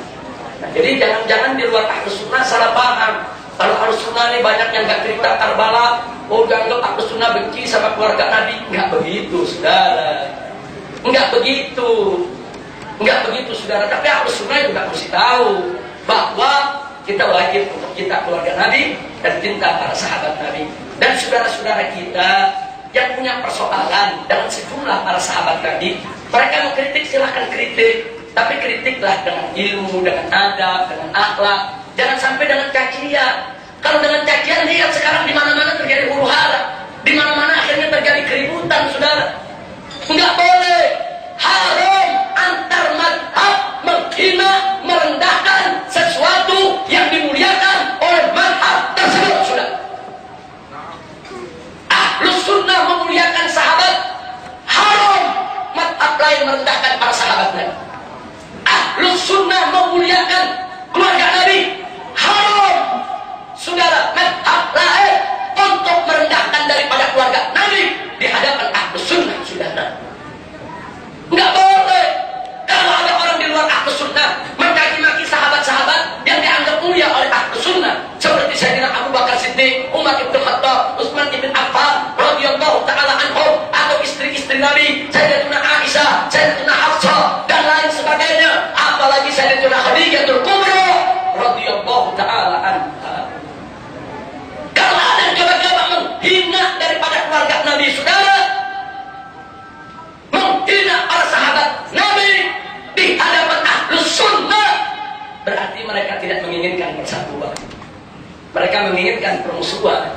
Nah, jadi jangan-jangan di luar Ahlus Sunnah salah paham. Kalau Ahlus Sunnah ini banyak yang gak cerita Karbala, oh dianggap Ahlus Sunnah benci sama keluarga Nabi. Nggak begitu, saudara. Enggak begitu. Enggak begitu saudara. Tapi Ahlus Sunnah juga mesti tahu bahwa kita wajib untuk kita keluarga Nabi dan cinta para sahabat Nabi. Dan saudara-saudara kita yang punya persoalan dengan sejumlah para sahabat Nabi, mereka mengkritik silahkan kritik, tapi kritiklah dengan ilmu, dengan adab, dengan akhlak. Jangan sampai dengan cacian. Kalau dengan cacian, lihat sekarang di mana-mana terjadi huru hara, di mana-mana akhirnya terjadi keributan, saudara. Enggak boleh, haram antar mazhab menghina, merendahkan sesuatu yang dimuliakan oleh mazhab tersebut, sudah. Ahlus Sunnah memuliakan sahabat, haram mazhab lain merendahkan para sahabatnya. Ahlus Sunnah memuliakan keluarga Nabi, haram saudara mazhab lain untuk merendahkan daripada keluarga Nabi di hadapan Ahlus Sunnah, saudara. Enggak boleh. Kalau ada orang di luar Ahlus Sunnah mencaci maki sahabat-sahabat yang dianggap mulia oleh Ahlus Sunnah, seperti Sayyidina Abu Bakar Siddiq, Umar ibn Khattab, Utsman ibn Affan radhiyallahu taala anhum, atau istri-istri Nabi, Sayyidatuna Aisyah, Sayyidatuna Hafsah dan lain sebagainya, apalagi Sayyidatuna Khadijatul Kubra radhiyallahu taala anha. Kalau ada yang coba-coba menghina daripada keluarga Nabi, saudara, menghina para sahabat Nabi di hadapan Ahlus Sunnah, berarti mereka tidak menginginkan persatuan. Mereka menginginkan permusuhan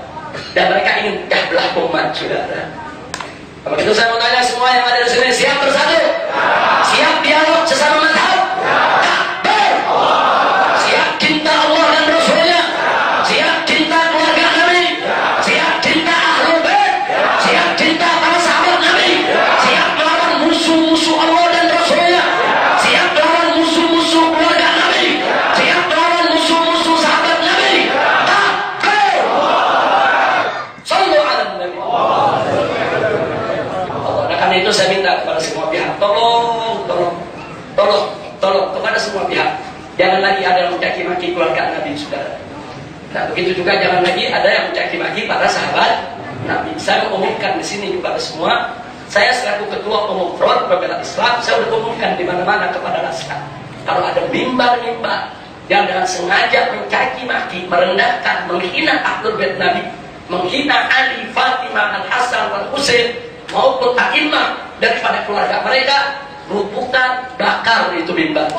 dan mereka ingin pecah belah umat, saudara. Begitu saya mau tanya semua yang ada di sini, siap bersatu? Siap dialog sesama mazhab? Takbir! Siap cinta Allah dan Rasulnya? Siap cinta keluarga Nabi? Siap cinta Ahlul Bait? Siap cinta para sahabat Nabi? Siap melawan musuh-musuh Allah dan Rasulnya? Siap melawan musuh-musuh keluarga Nabi? Siap melawan musuh-musuh sahabat Nabi? Takbir! Sallu ala Nabi. Karena itu saya minta kepada semua pihak, tolong kepada semua pihak, jangan lagi ada yang mencaci maki keluarga Nabi, saudara. Nah, begitu juga jangan lagi ada yang mencaci maki para sahabat Nabi. Saya mengumumkan di sini kepada semua, saya selaku ketua umum Front Pembela Islam, saya sudah umumkan di mana-mana kepada naskah. Kalau ada mimbar-mimbar yang dengan sengaja mencaci maki, merendahkan, menghina Ahlul Bait Nabi, menghina Ali, Fatimah, Al Hasan, Al Husain, maupun a'immah daripada keluarga mereka, rupukan, bakar itu mimbar.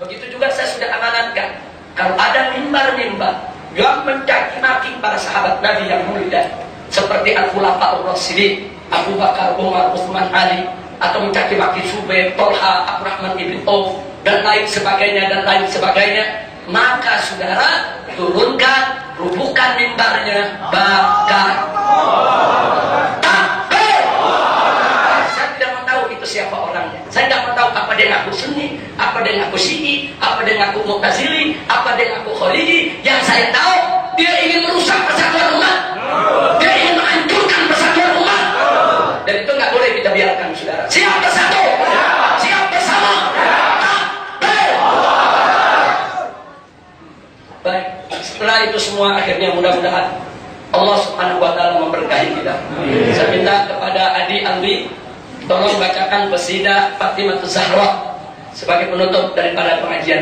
Begitu juga saya sudah amanatkan, kalau ada mimbar-mimbar yang mencaci maki para sahabat Nabi yang mulia, seperti Al-Khulafa'ur Rasyidin, Abu Bakar, Umar, Utsman, Ali, atau mencaci maki Zubair, Tolha, Abdurrahman ibn Auf, dan lain sebagainya, maka saudara turunkan, rubuhkan mimbarnya, bakar. Saya tidak mau tahu itu siapa orangnya. Saya tidak mau tahu apa dia ngaku Sunni, apa dia ngaku Syi'i, apa dia ngaku Mu'tazili, apa dia ngaku Khalidi. Yang saya tahu, dia ingin merusak persatuan umat. Dia ingin menghancurkan persatuan umat. Dan itu nggak boleh kita biarkan, saudara. Siap bersatu, siap bersama. Baik, setelah itu semua akhirnya mudah-mudahan Allah Subhanahu wa taala memberkahi kita. Saya minta kepada Adi Alwi, tolong bacakan qasidah Fatimah Zahra sebagai penutup daripada pengajian.